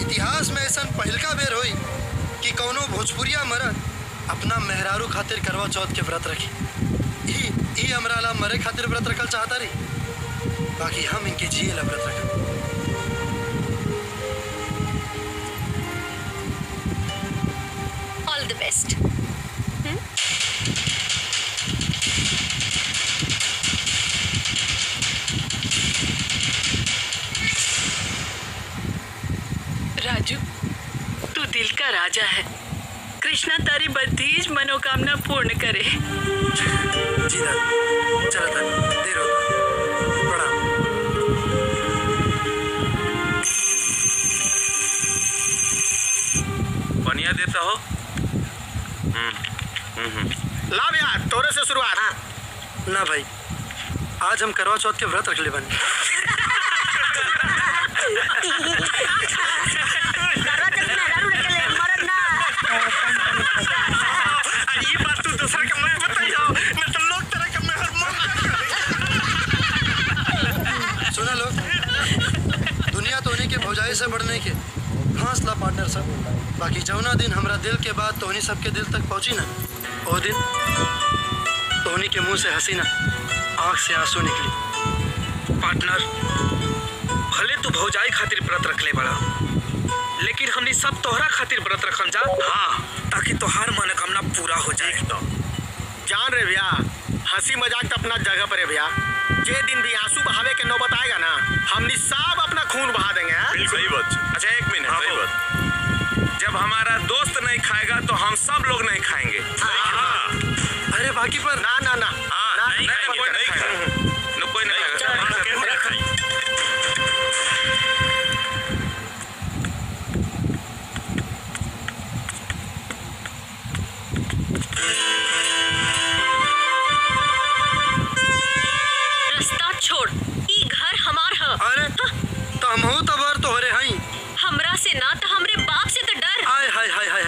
इतिहास में ऐसा पहलका बेर होई कि कौनो भोजपुरिया मरद अपना मेहरारू खातिर करवा चौथ के व्रत रखी। ई हमरा ला मरे खातिर व्रत रखल चाहता रही, बाकी हम इनके जिए ला व्रत रखा। All the best. राजू तू दिल का राजा है, कृष्णा तारी बधीज मनोकामना पूर्ण करे। जी दादी चला था, देर होता, प्रणाम। ना भाई, आज हम करवा चौथ के व्रत रख ले बनी। ये बात तू दूसरा के मैं बताइयो न तो लोग तरह के मैं हर सुना लोग, दुनिया तो उन्हीं के भौजाई से बढ़ने के हौसला पार्टनर सब। बाकी जौना दिन हमरा दिल के बात तोहनी सबके दिल तक पहुंची ना, वो दिन तोहनी के मुंह से हंसी ना, आंख से आंसू निकली। पार्टनर, भले तू भौजाई खातिर व्रत रख ले बड़ा, लेकिन हमनी सब तोहरा खातिर व्रत रखम जा। हाँ, ताकि तोहार मनोकामना पूरा हो जाए। तो जान रे भैया, हंसी मजाक तो अपना जगह पर है भैया। जे दिन भी आंसू बहावे के नौबत आएगा ना, हमनी सब अपना खून बहा देंगे। बिल्कुल सही बात। अच्छा एक मिनट, सही बात। जब हमारा दोस्त नहीं खाएगा तो हम सब लोग नहीं खाएंगे। अरे बाकी पर ना ना ना नहीं खाएगा, कोई नहीं खाएगा। रास्ता छोड़, ई घर हमार है। अरे तो हमहू तबर तोहरे हई। हमरा से ना तो हमरे बाप से तो डर। हाय हाय हाय हाय,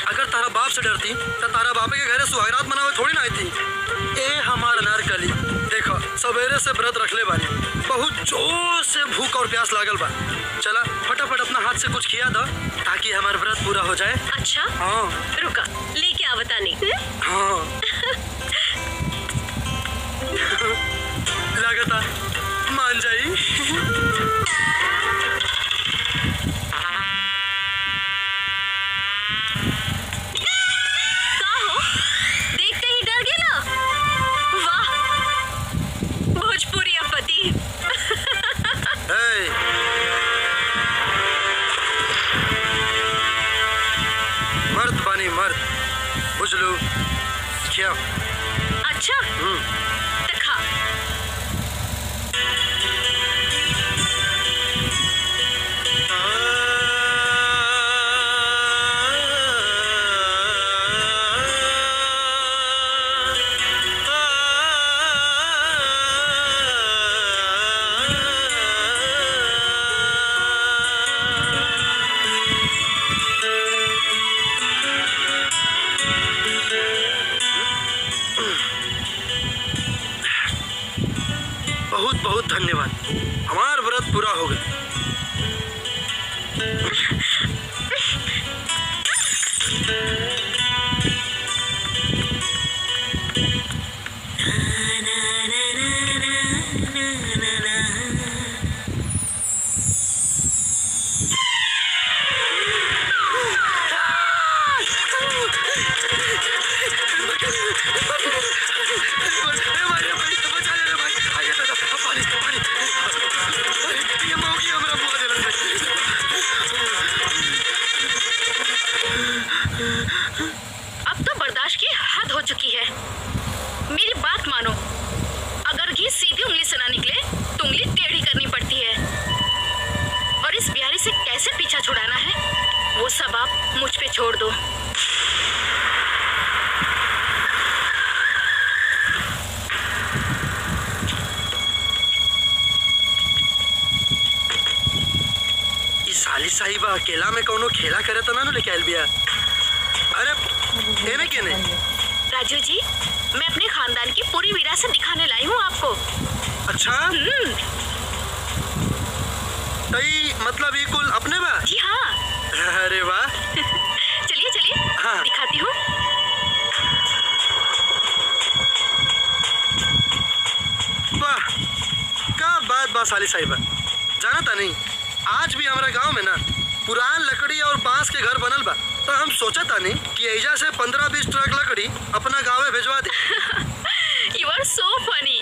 अगर तारा बाप से डरती तो तारा बापे के घरे सुहागरात मनावे थोड़ी ना आई थी। ए हमार अनारकली, देखो सवेरे से व्रत रख ले बानी, बहुत जोर से भूख और प्यास लागल बा। चला फटाफट अपना हाथ से कुछ खिया दो ताकि हमार व्रत पूरा हो जाए। अच्छा हाँ रुका, लेके आवतानी। हाँ लगता मान जाई। का हो, देखते ही डर गेला। वाह, भोजपुरी पति। मर्द बानी मर्द, बुझलू क्या? अच्छा तो खा। बहुत बहुत धन्यवाद, हमार व्रत पूरा हो गया। अब तो बर्दाश्त की हद हो चुकी है। मेरी बात मानो, अगर घी सीधी उंगली से ना निकले तो उंगली टेढ़ी करनी पड़ती है। और इस बिहारी से कैसे पीछा छुड़ाना है वो सब आप मुझ पे छोड़ दो। साली साहिबा अकेला में कोनो खेला करे तो ना लेके आयल बिया। अरे एने के नहीं राजू जी, मैं अपने खानदान की पूरी विरासत दिखाने लाई हूँ आपको। अच्छा तई मतलब ये कुल अपने बा? जी हाँ। अरे वाह। चलिए चलिए हाँ। दिखाती हूँ। वाह क्या बात बा साली साहिबा, जाना था नहीं आज भी हमारा गांव में ना पुरान लकड़ी और बांस के घर बनल बा। तो हम सोचा था नहीं कि एजा से 15-20 ट्रक लकड़ी अपना गाँव में भिजवा दे। You are so funny,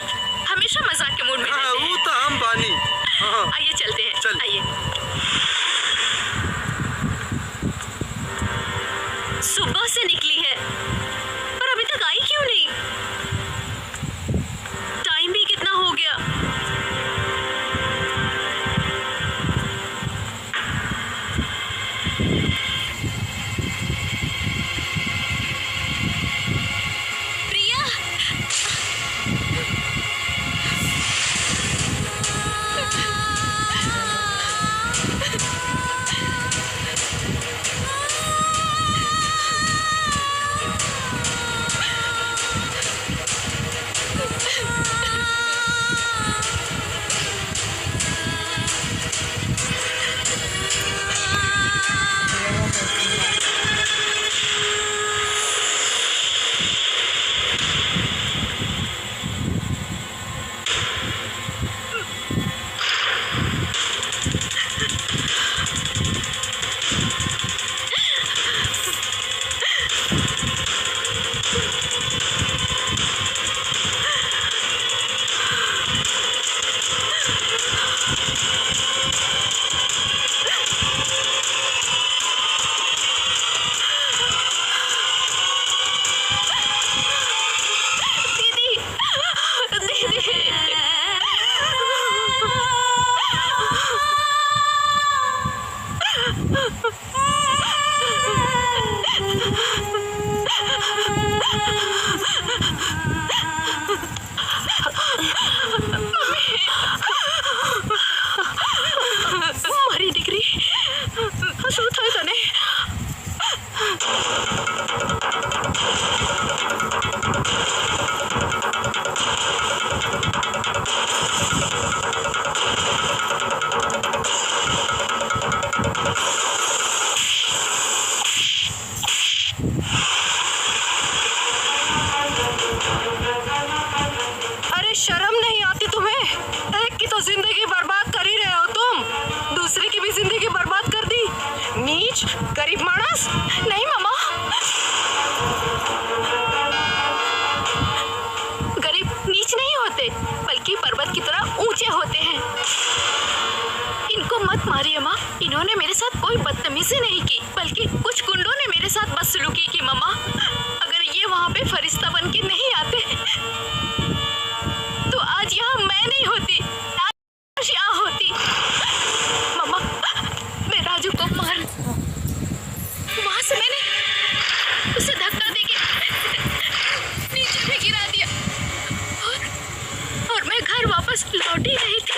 हमेशा मजाक के मूड में रहते हैं। वो तो हम बानी। आइए चलते हैं। चल। आइए। सुबह से निकली है पर अभी तक आई क्यों नहीं? टाइम भी कितना हो गया। प्रिया ऐसे नहीं की, बल्कि कुछ गुंडों ने मेरे साथ बदसलूकी की मम्मा। अगर ये वहाँ पे फरिश्ता बन के नहीं आते तो आज यहाँ मैं नहीं होती, आज यहाँ होती। मम्मा, मैं राजू को मार, वहाँ से मैंने उसे धक्का देके नीचे में गिरा दिया और मैं घर वापस लौट ही रही थी।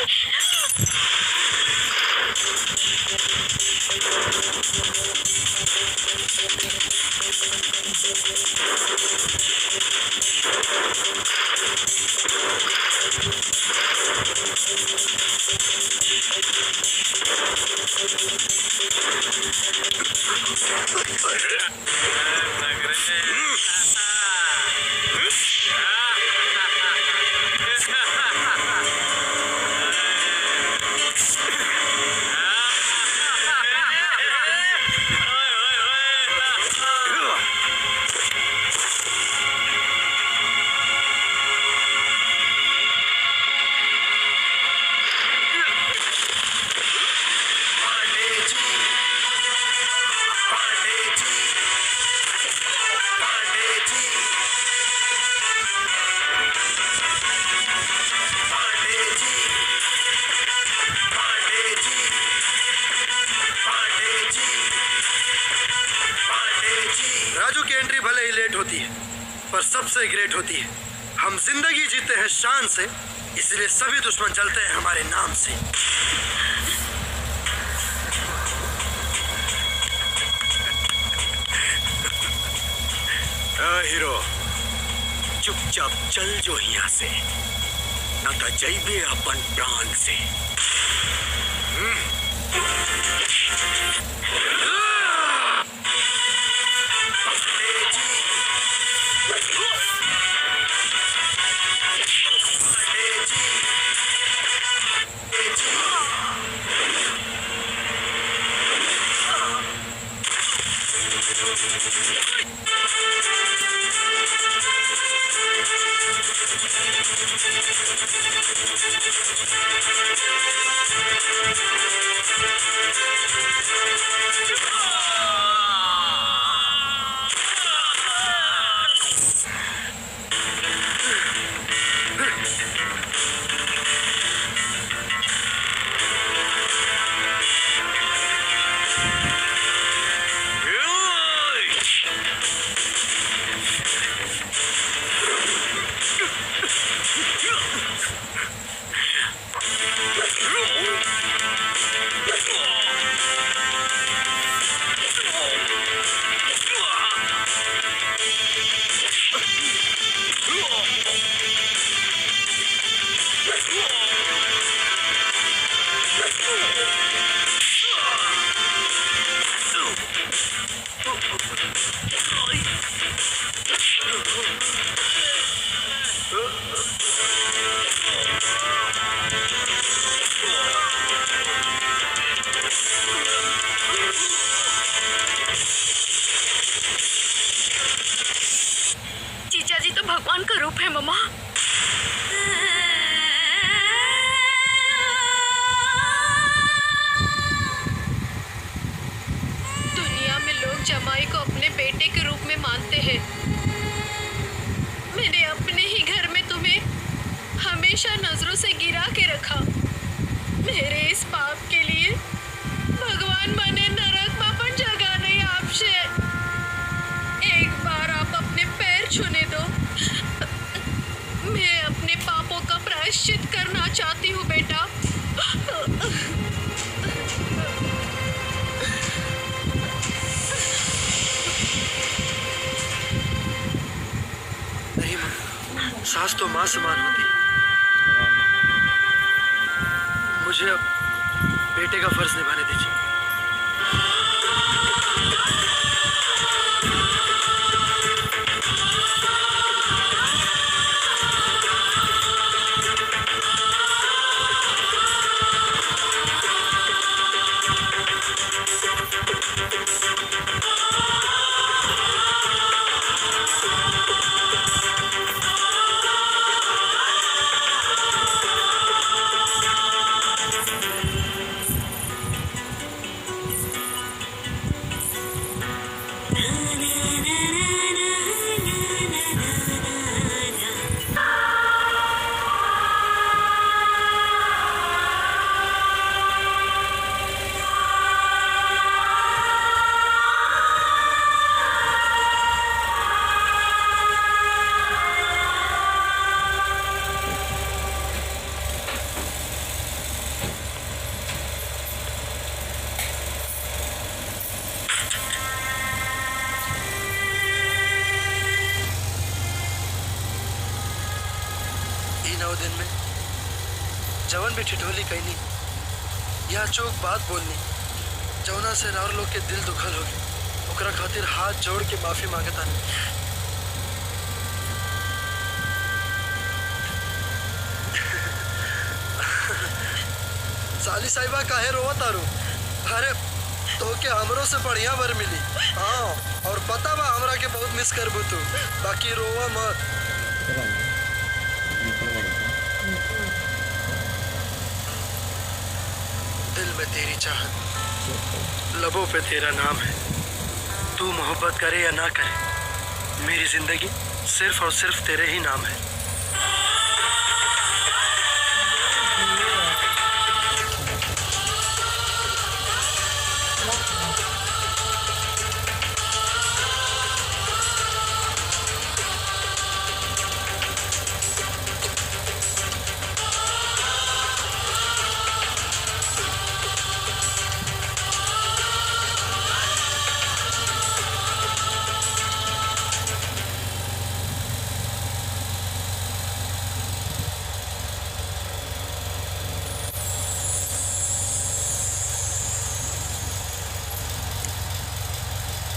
राजू की एंट्री भले ही लेट होती है पर सबसे ग्रेट होती है। हम जिंदगी जीते हैं शान से, इसलिए सभी दुश्मन चलते हैं हमारे नाम से। हीरो चुपचाप चल जो यहाँ से, ना तो जइबे अपन प्राण से। जीजा जी तो भगवान का रूप है मम्मा। दुनिया में लोग जमाई को अपने बेटे के रूप में मानते हैं। मैंने अपने ही घर में तुम्हें हमेशा नजरों से गिरा के रखा। मेरे इस पाप के लिए भगवान माने नरक में अपन जगह नहीं आपसे। एक बार आप अपने पैर छूने दो, मैं अपने पापों का प्रायश्चित करना चाहती हूँ बेटा। नहीं माँ, सास तो माँ समान होती है। मुझे अब बेटे का फर्ज निभाने दीजिए। जवन भी ठिठोली कहनी या चौक बात बोलनी जौना से राउर लोग के दिल दुखल होगी ओकरा खातिर हाथ जोड़ के माफी मांगता साली साहिबा काहे रोवा तारू? अरे तो के हमरो से बढ़िया बर मिली। हाँ और पता बा हमरा के बहुत मिस करबू तू, बाकी रोवा मत। दिल में तेरी चाहत, लबों पे तेरा नाम है। तू मोहब्बत करे या ना करे, मेरी जिंदगी सिर्फ और सिर्फ तेरे ही नाम है।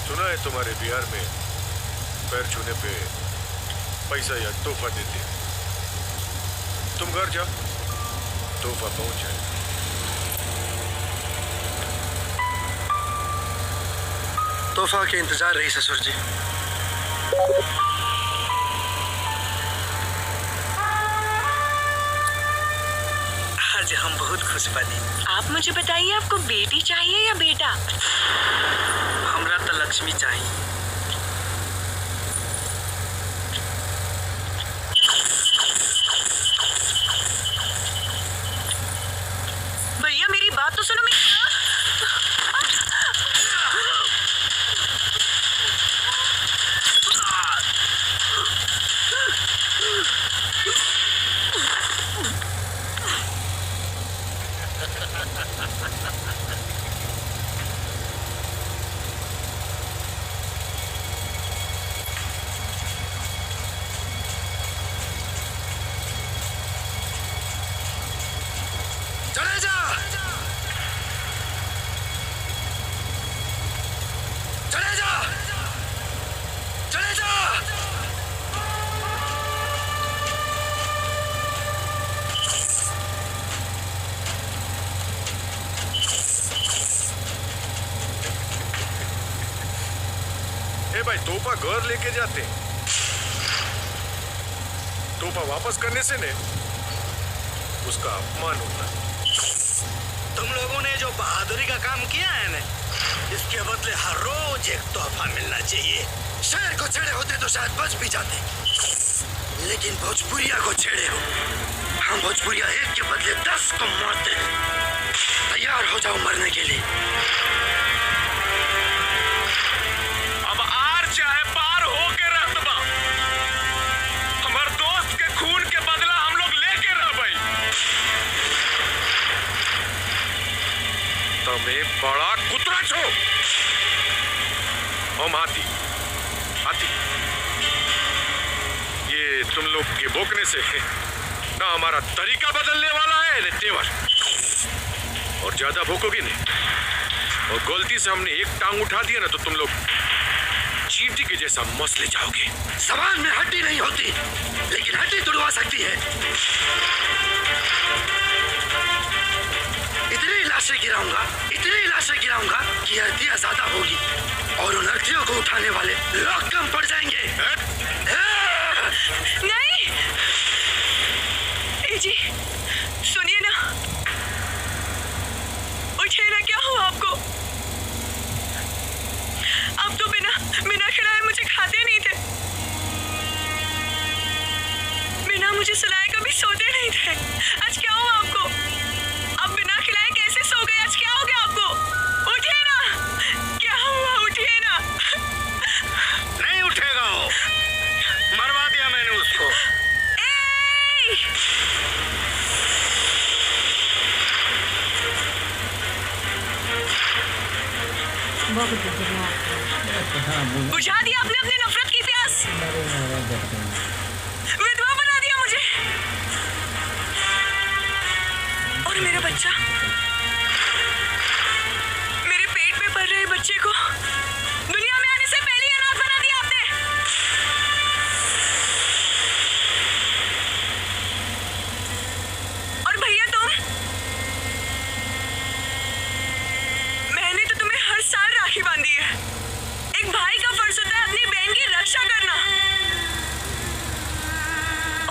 सुना है तुम्हारे बिहार में पैर छूने पे पैसा या तोहफा देते हैं। तुम घर जाओ, तोहफा पहुंच जाए। तोहफा के इंतजार रही ससुर जी। आज हम बहुत खुश बने। आप मुझे बताइए, आपको बेटी चाहिए या बेटा? हमरा तो लक्ष्मी चाहिए। भैया मेरी बात तो सुनो। चले जा, चले जा, चले जा। ए भाई, तोहफा घर लेके जाते, तोहफा वापस करने से ने उसका अपमान होता है। तुम लोगों ने जो बहादुरी का काम किया है ना, इसके बदले हर रोज एक तोहफा मिलना चाहिए। शहर को छेड़े होते तो शायद बच भी जाते, लेकिन भोजपुरिया को छेड़े हो। हम भोजपुरिया एक के बदले 10 को मारते हैं। तैयार हो जाओ मरने के लिए। अब आर चाहे पार हो के रहतबा, हमार दोस्त के खून के बदला हम लोग लेके रहबई। तमें बड़ा कुतरा छो। हम हाथी, हाथी। ये तुम लोग के भोंकने से ना हमारा तरीका बदलने वाला है न तेवर। और ज्यादा भोंकोगे नहीं और गलती से हमने एक टांग उठा दिया ना तो तुम लोग चींटी के जैसा मसले जाओगे। सवाल में हड्डी नहीं होती, लेकिन हड्डी तुड़वा सकती है। इतनी लाशें गिराऊंगा, इतनी लाशें गिराऊंगा कि हड्डियां ज्यादा होगी और उन अर्थियों को उठाने वाले लोग कम पड़ जाएंगे। नहीं ए जी, सुनिए ना, उठिए ना। क्या हुआ आपको? आप तो बिना खिलाए मुझे खाते नहीं थे, बिना मुझे सुलाए कभी सोते नहीं थे। आज क्या हुआ आपको? आप बिना खिलाए कैसे सो गए? आज क्या हो गया आपको? उठिए ना, क्या हुआ? उठिए ना। नहीं उठेगा वो, मरवा दिया मैंने उसको। बुझा दिया आपने अपनी नफरत की प्यास, विधवा बना दिया मुझे। और मेरा बच्चा, मेरे पेट में पल रहे बच्चे को दुनिया में आने से पहले ही अनाथ बना दिया आपने। और भैया तुम, मैंने तो तुम्हें हर साल राखी बांधी है। एक भाई का फर्ज होता है अपनी बहन की रक्षा करना।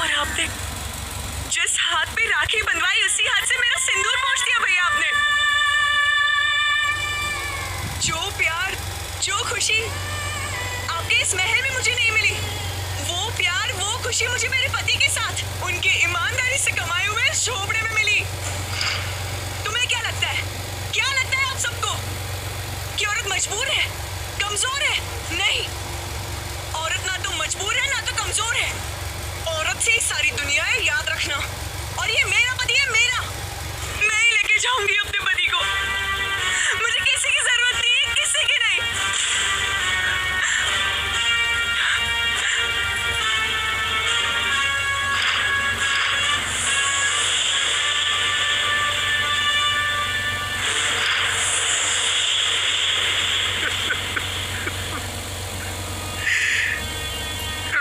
और आपने जिस हाथ पे राखी बंधवाई उसी हाथ से मेरा सिंदूर पोंछ दिया भैया आपने। जो प्यार, जो खुशी आपके इस महल में मुझे नहीं मिली, वो प्यार, वो खुशी मुझे मेरे पति के साथ उनकी ईमानदारी से कमाए हुए इस झोपड़े में मिली। तुम्हें क्या लगता है, क्या लगता है आप सबको कि औरत मजबूर है, कमजोर है? नहीं, औरत ना तो मजबूर है ना तो कमजोर है। औरत से ही सारी दुनिया है, याद रखना। और ये मेरा पति है, मेरा। मैं ही लेके जाऊंगी अपने पति को। मुझे किसी की जरूरत नहीं है, किसी की नहीं।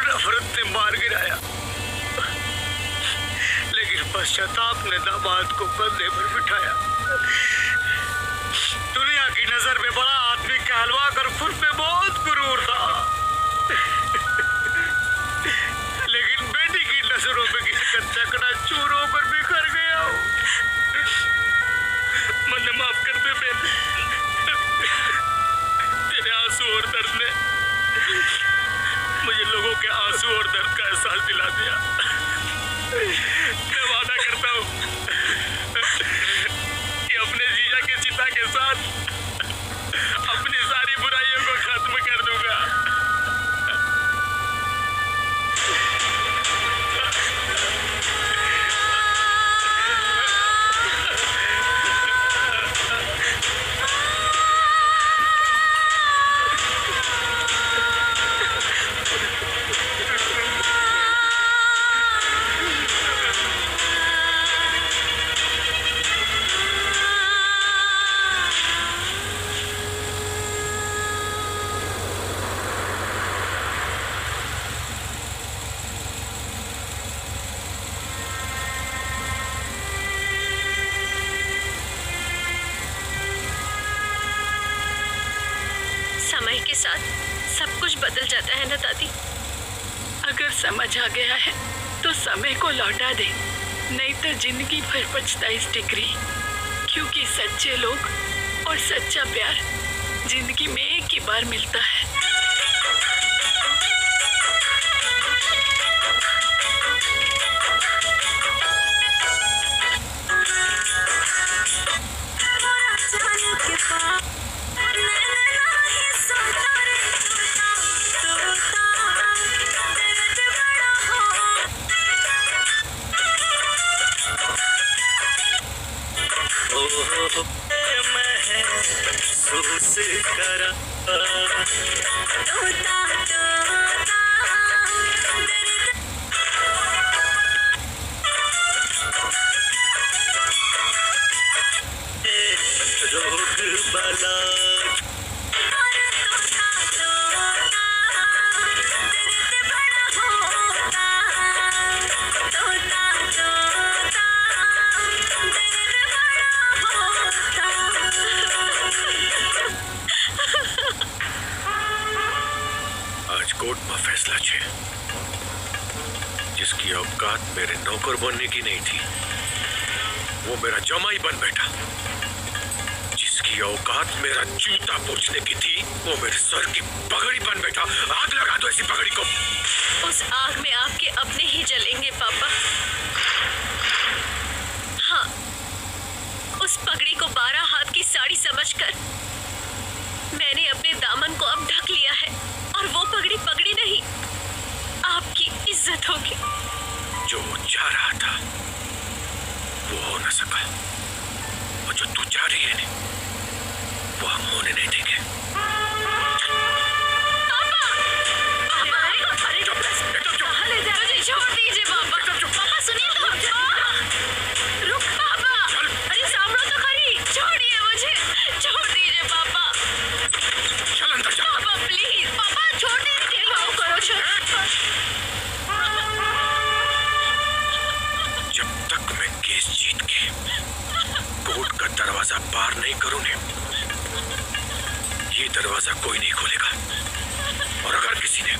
नफरत ने मार गिराया, लेकिन पश्चाताप ने दामाद को कंधे पर बिठाया। दुनिया की नजर में बड़ा आदमी कहलवा कर खुद में बहुत गुरूर था, लेकिन बेटी की नजरों में गिरकर चकनाचूर होकर बिखर गया। मुझे माफ कर दे बेटी, तेरे आंसू और दर्द ने मुझे लोगों के आंसू और दर्द का एहसास दिला दिया। मैं वादा करता हूँ कि अपने जीजा के चिता के साथ अपनी सारी बुराइयों को खत्म कर दूंगा। समय के साथ सब कुछ बदल जाता है ना दादी। अगर समझ आ गया है तो समय को लौटा दे, नहीं तो जिंदगी भर पछताई टिकरी। क्योंकि सच्चे लोग और सच्चा प्यार जिंदगी में एक ही बार मिलता है। महसूस करा रोग बला कोर्ट में फैसला छे जिसकी औकात मेरे नौकर बनने की नहीं थी वो मेरा जमाई बन बैठा, जिसकी औकात मेरा जूता पोंछने की थी वो मेरे सर की पगड़ी बन बैठा। आग लगा दो ऐसी पगड़ी को। उस आग में आपके अपने ही जलेंगे पापा। हाँ, उस पगड़ी को 12 हाथ की साड़ी समझकर मैंने अपने दामन को अब ढक लिया है। और वो पगड़ी पगड़ी नहीं, आपकी इज्जत होगी। जो वो चाह रहा था वो हो न सका, और जो तू चाह रही है ना वो हम होने नहीं देंगे। पापा, अरे कहाँ ले जा रहे? छोड़ दीजिए पापा। पापा सुनिए तो। रुक पापा। दरवाजा पार नहीं करूंगे, ये दरवाजा कोई नहीं खोलेगा। और अगर किसी ने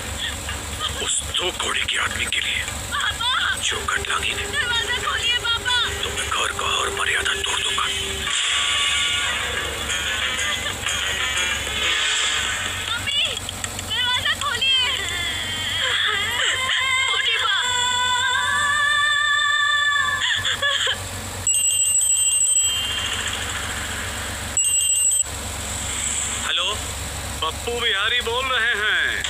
उस 2 घोड़े के आदमी के लिए चौखट लांगी ने, दरवाजा खोलिए पापा। तो मैं घर का और मर्यादा तोड़ दूंगा। मम्मी, दरवाजा खोलिए। मोटी माँ। हेलो, पप्पू बिहारी बोल रहे हैं।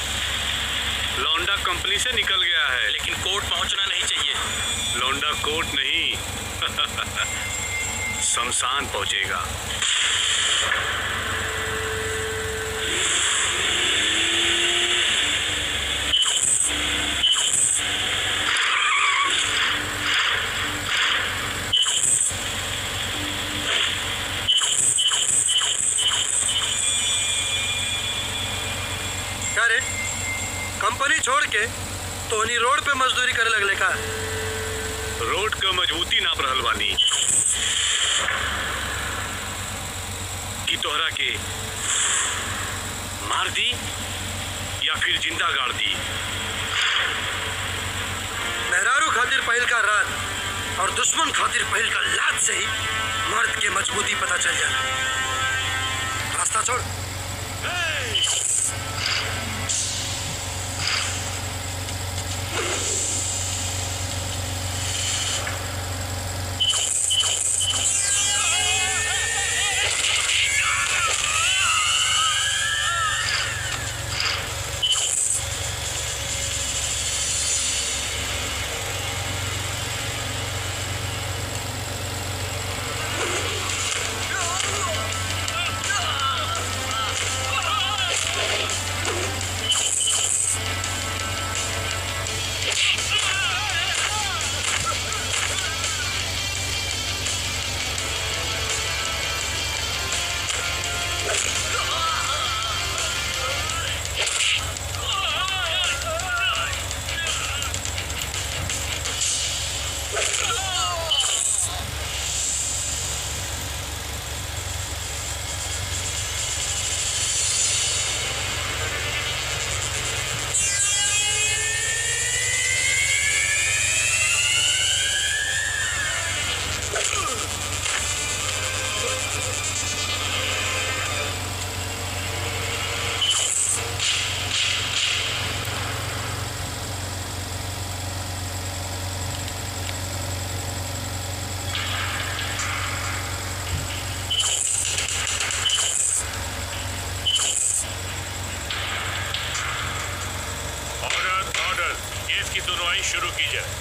लौंडा कंपनी से निकल गया है, लेकिन कोर्ट पहुंचना नहीं चाहिए। लौंडा कोर्ट नहीं शमशान पहुंचेगा। क्या रे, कंपनी छोड़ के तोहनी रोड पे मजदूरी करे लगले का? रोड का मजबूती नाप रहल बानी कि तोहरा के मार दी या फिर जिंदा गाड़ दी। मेहरारू खातिर पहल का रात और दुश्मन खातिर पहल का लात से ही मर्द के मजबूती पता चल जाला। रास्ता छोड़। शुरू की जाए।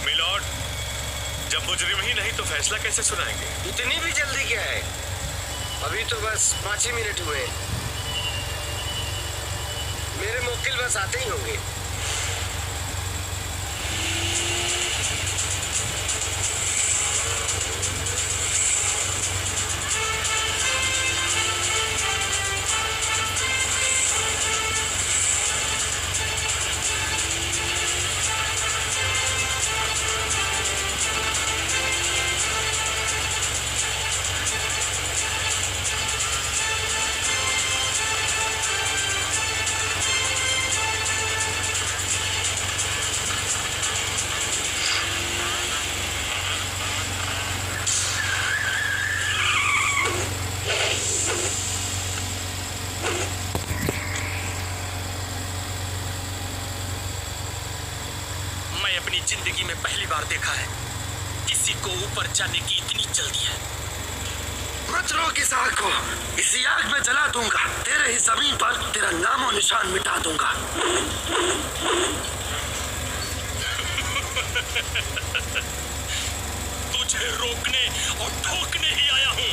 मिलॉर्ड, जब मुजरिम ही नहीं तो फैसला कैसे सुनाएंगे? इतनी भी जल्दी क्या है? अभी तो बस 5 ही मिनट हुए। मेरे मुवक्किल बस आते ही होंगे। जिंदगी में पहली बार देखा है किसी को ऊपर जाने की इतनी जल्दी है। मत रोक इस आग को, इसी आग में जला दूंगा। तेरे ही जमीन पर तेरा नामो निशान मिटा दूंगा। तुझे रोकने और ठोकने ही आया हूं।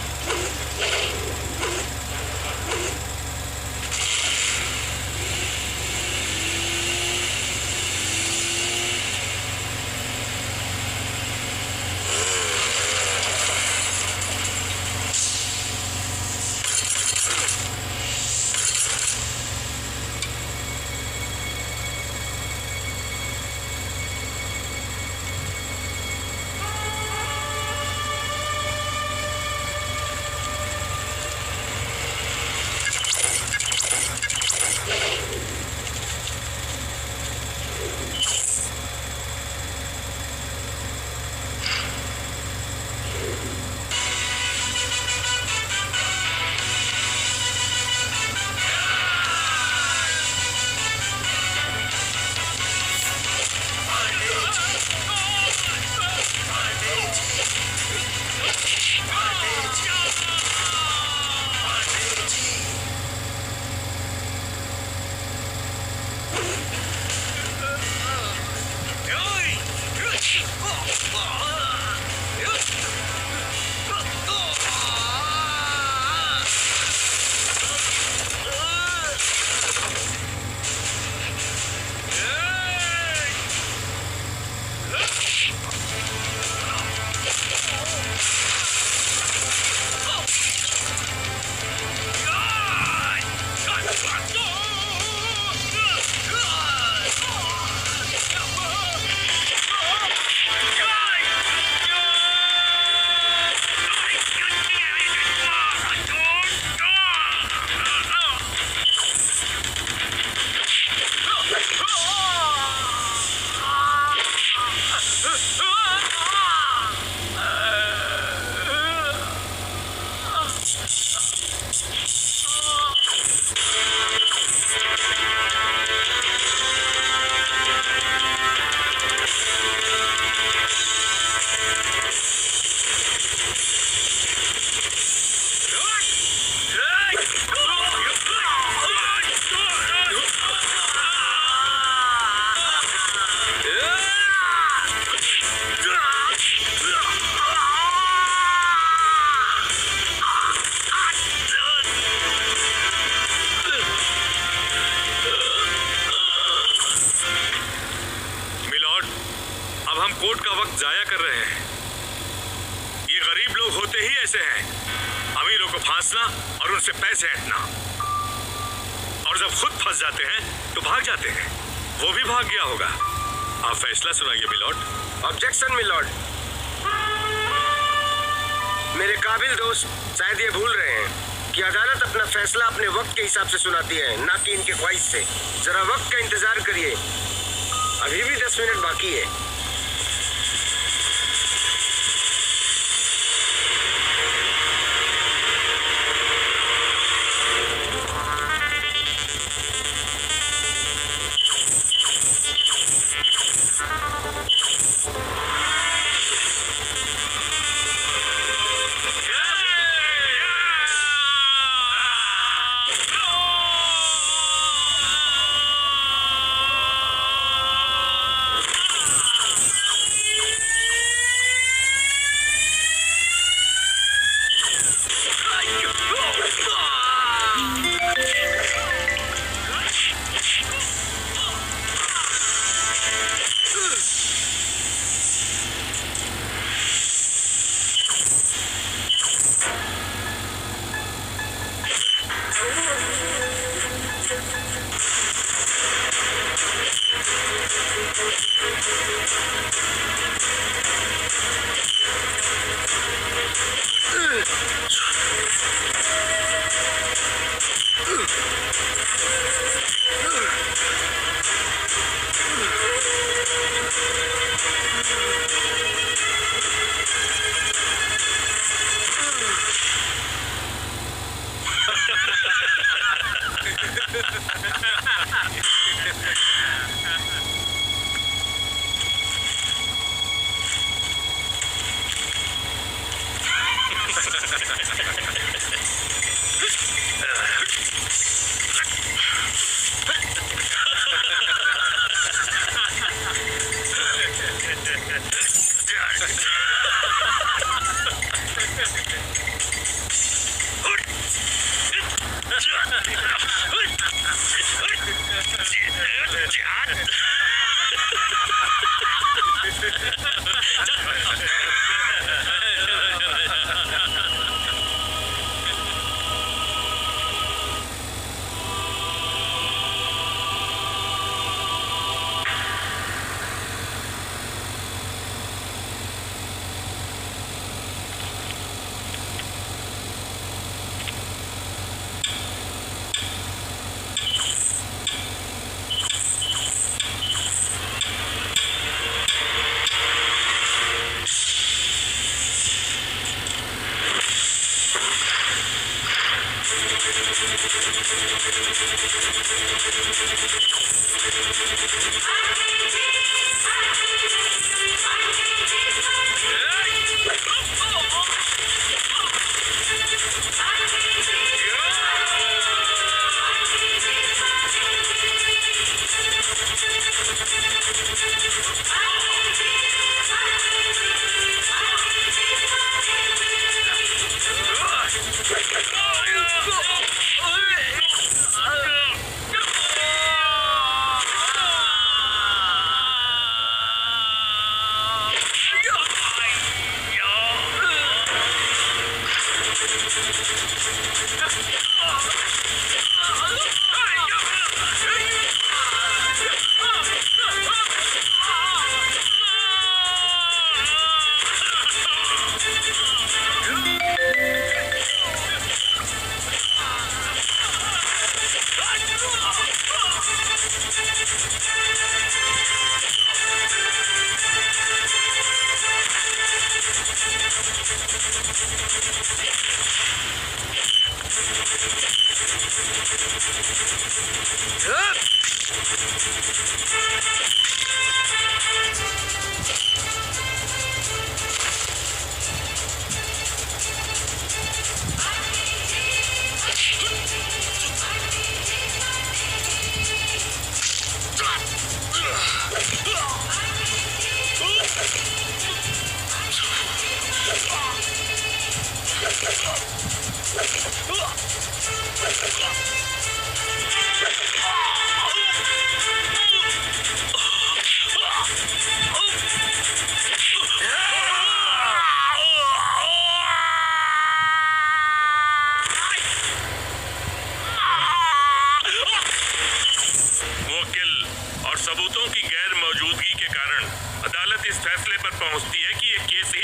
अब हम कोर्ट का वक्त जाया कर रहे हैं। ये गरीब लोग होते ही ऐसे हैं, अमीरों को फांसना और उनसे पैसे ऐंठना, और जब खुद फंस जाते हैं तो भाग जाते हैं। वो भी भाग गया होगा। आप फैसला सुनाइए मिलॉर्ड। Objection milord. मेरे काबिल दोस्त शायद ये भूल रहे हैं कि अदालत अपना फैसला अपने वक्त के हिसाब से सुनाती है, ना कि इनके ख्वाहिश से। जरा वक्त का इंतजार करिए, अभी भी 10 मिनट बाकी है।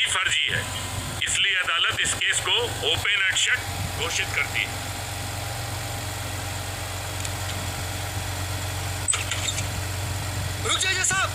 फर्जी है, इसलिए अदालत इस केस को ओपन एंड शट घोषित करती है। रुक जाइए साहब।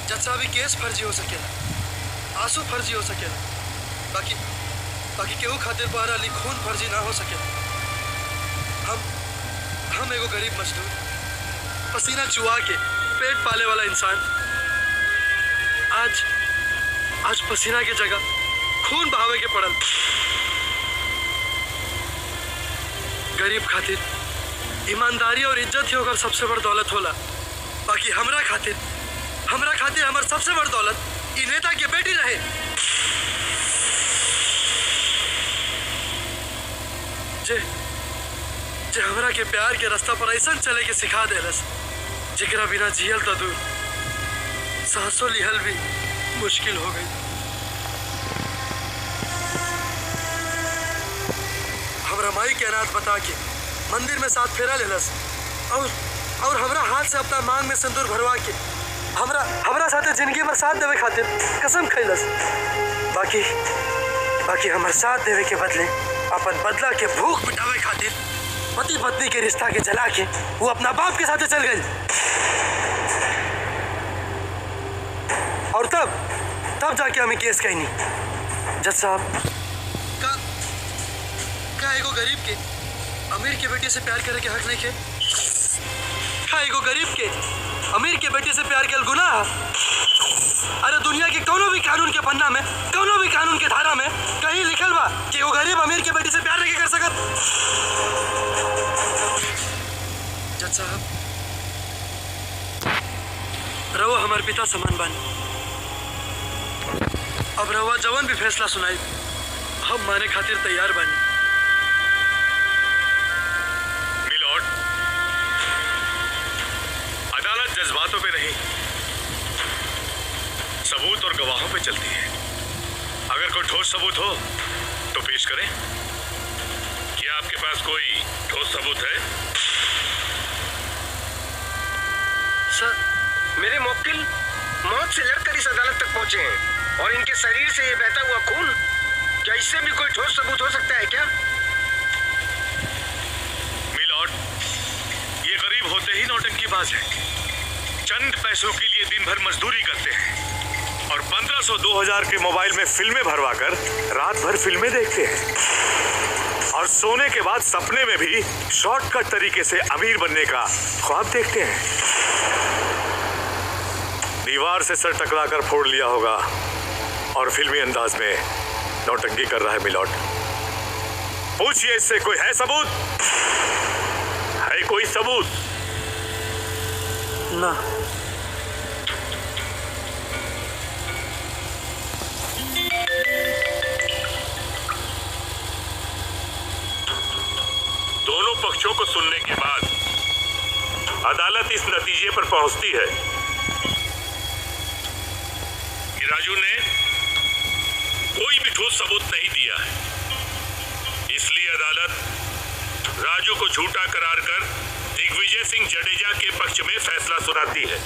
जज साहब ये केस फर्जी हो सकेला, आंसू फर्जी हो सकेला, बाकी केहू खातिर पहरा अली खून फर्जी ना हो सकेला। हम एगो गरीब मजदूर, पसीना चुआ के पेट पाले वाला इंसान आज पसीना के जगह खून बहावे के पड़ल। गरीब खातिर ईमानदारी और इज्जत ही होकर सबसे बड़ दौलत होला। बाकी हमरा खातिर हमर सबसे बड़ दौलत ई नेता के बेटी रहे। जे हमरा के प्यार के रास्ता पर ऐसा चले के सिखा देलस, जेकरा बिना जियल तो दूर सांसों लिहल भी मुश्किल हो गई। हमरा माई के अनाथ बता के मंदिर में साथ फेरा लेलस और हमरा हाथ से अपना मांग में सिंदूर भरवा के हमरा साथे जिंदगी भर साथ देवे खातिर कसम खैलस। बाकी हमर साथ देवे के बदले अपन बदला के भूख मिटावे खातिर पति पत्नी के रिश्ता के जला के वो अपना बाप के साथे चल गई। और तब जाके हमें केस कहनी। जज साहब का एगो गरीब के अमीर के बेटे से प्यार करे के हक नहीं के? का एगो गरीब के अमीर के बेटे से प्यार के गुनाह? अरे दुनिया के कोनो भी कानून के पन्ना में, कोनो भी कानून के धारा में कहीं लिखल बा कि वो गरीब अमीर के बेटे से प्यार नहीं कर सकत? जज साहब रवा हमारे पिता समान बानी। अब रवा जवन भी फैसला सुनाई हम माने खातिर तैयार बानी। जज्बातों पे नहीं, सबूत और गवाहों पे चलती है। अगर कोई ठोस सबूत हो तो पेश करें। क्या आपके पास कोई ठोस सबूत है? सर, मेरे मुवक्किल मौत से लड़कर इस अदालत तक पहुंचे हैं और इनके शरीर से ये बहता हुआ खून, क्या इससे भी कोई ठोस सबूत हो सकता है क्या? मिलॉर्ड, ये गरीब होते ही नौटंकीबाज है। चंद पैसों के लिए दिन भर मजदूरी करते हैं और 1500-2000 के मोबाइल में फिल्में भरवाकर रात भर फिल्में देखते हैं और सोने के बाद सपने में भी शॉर्टकट तरीके से अमीर बनने का ख्वाब देखते हैं। दीवार से सर टकराकर फोड़ लिया होगा और फिल्मी अंदाज में नौटंकी कर रहा है मिलॉर्ड। पूछिए इससे कोई है सबूत? है कोई सबूत? ना। दोनों पक्षों को सुनने के बाद अदालत इस नतीजे पर पहुंचती है कि राजू ने कोई भी ठोस सबूत नहीं दिया है। इसलिए अदालत राजू को झूठा करार कर दिग्विजय सिंह जडेजा के पक्ष में फैसला सुनाती है।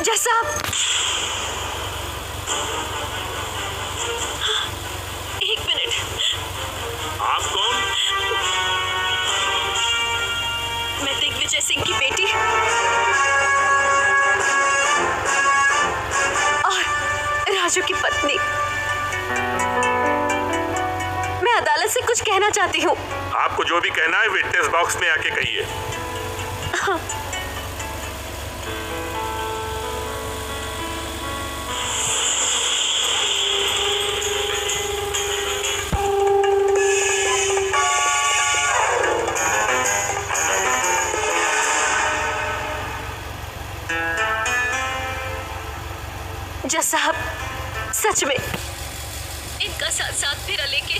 जज साहब, एक मिनट। आप कौन? मैं दिग्विजय सिंह की बेटी और राजू की पत्नी। मैं अदालत से कुछ कहना चाहती हूँ। आपको जो भी कहना है विटनेस बॉक्स में आके कहिए। हाँ। जज साहब, सच में इनका साथ साथ फेरा लेके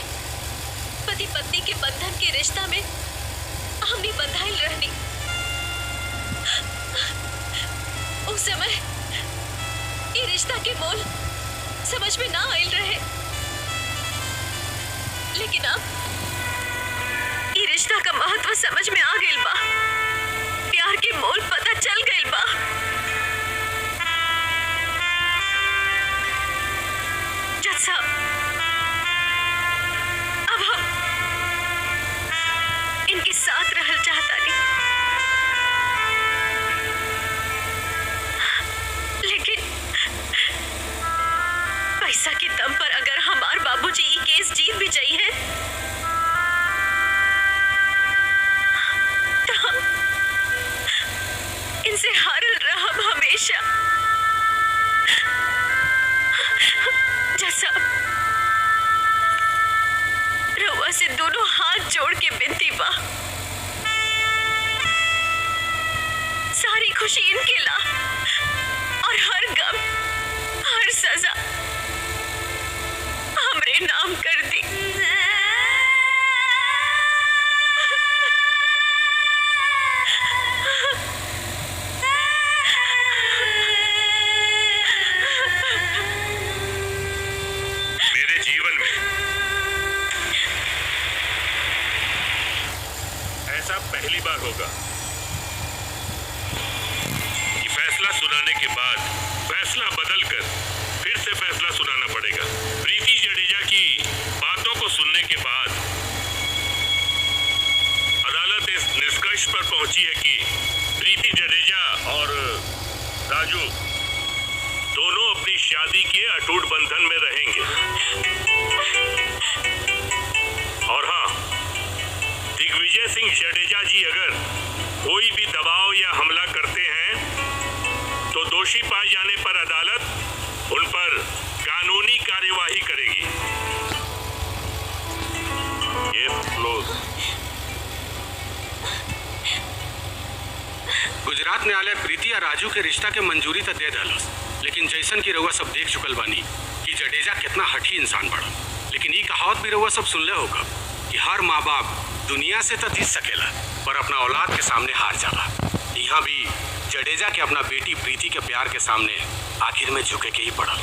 पति पत्नी के बंधन के रिश्ता में हमने बंधाइल रहनी। उस समय ये रिश्ता के मोल समझ में ना आइल रहे, लेकिन अब ये रिश्ता का महत्व समझ में आ गइल बा। प्यार के मोल पता चल गइल बा। जज साहब, अब हम इनके साथ रहल चाहता नहीं, लेकिन पैसा के दम पर अगर हमार बाबूजी ये केस जीत भी जाइए तो हम इनसे हारल रहब हमेशा। जज साहब, रउआ से दोनों हाथ जोड़ के विनती बा, सारी खुशी इनके ला और हर गम, हर सजा हमरे नाम कर दी। मेरे जीवन में ऐसा पहली बार होगा कि फैसला सुनाने के बाद फैसला बदलकर फिर से फैसला सुनाना पड़ेगा। प्रीति जडेजा की बातों को सुनने के बाद अदालत इस निष्कर्ष पर पहुंची है कि प्रीति जडेजा और राजू दोनों अपनी शादी के अटूट बंधन में रहेंगे। और हाँ, दिग्विजय सिंह जडेजा जी अगर कोई भी दबाव या हमला करते हैं तो दोषी पाए जाने पर अदालत उन पर कानूनी कार्यवाही करेगी। ये क्लोज। गुजरात न्यायालय प्रीति और राजू के रिश्ता के मंजूरी तो दे दलस, लेकिन जैसन की रउआ सब देख चुकल बानी कि जडेजा कितना हठी इंसान बड़ा। लेकिन ये कहावत भी रउआ सब सुनले होगा कि हर माँ बाप दुनिया से तो जीत सकेला पर अपना औलाद के सामने हार जाला। यहाँ भी जडेजा के अपना बेटी प्रीति के प्यार के सामने आखिर में झुके के ही पड़ा।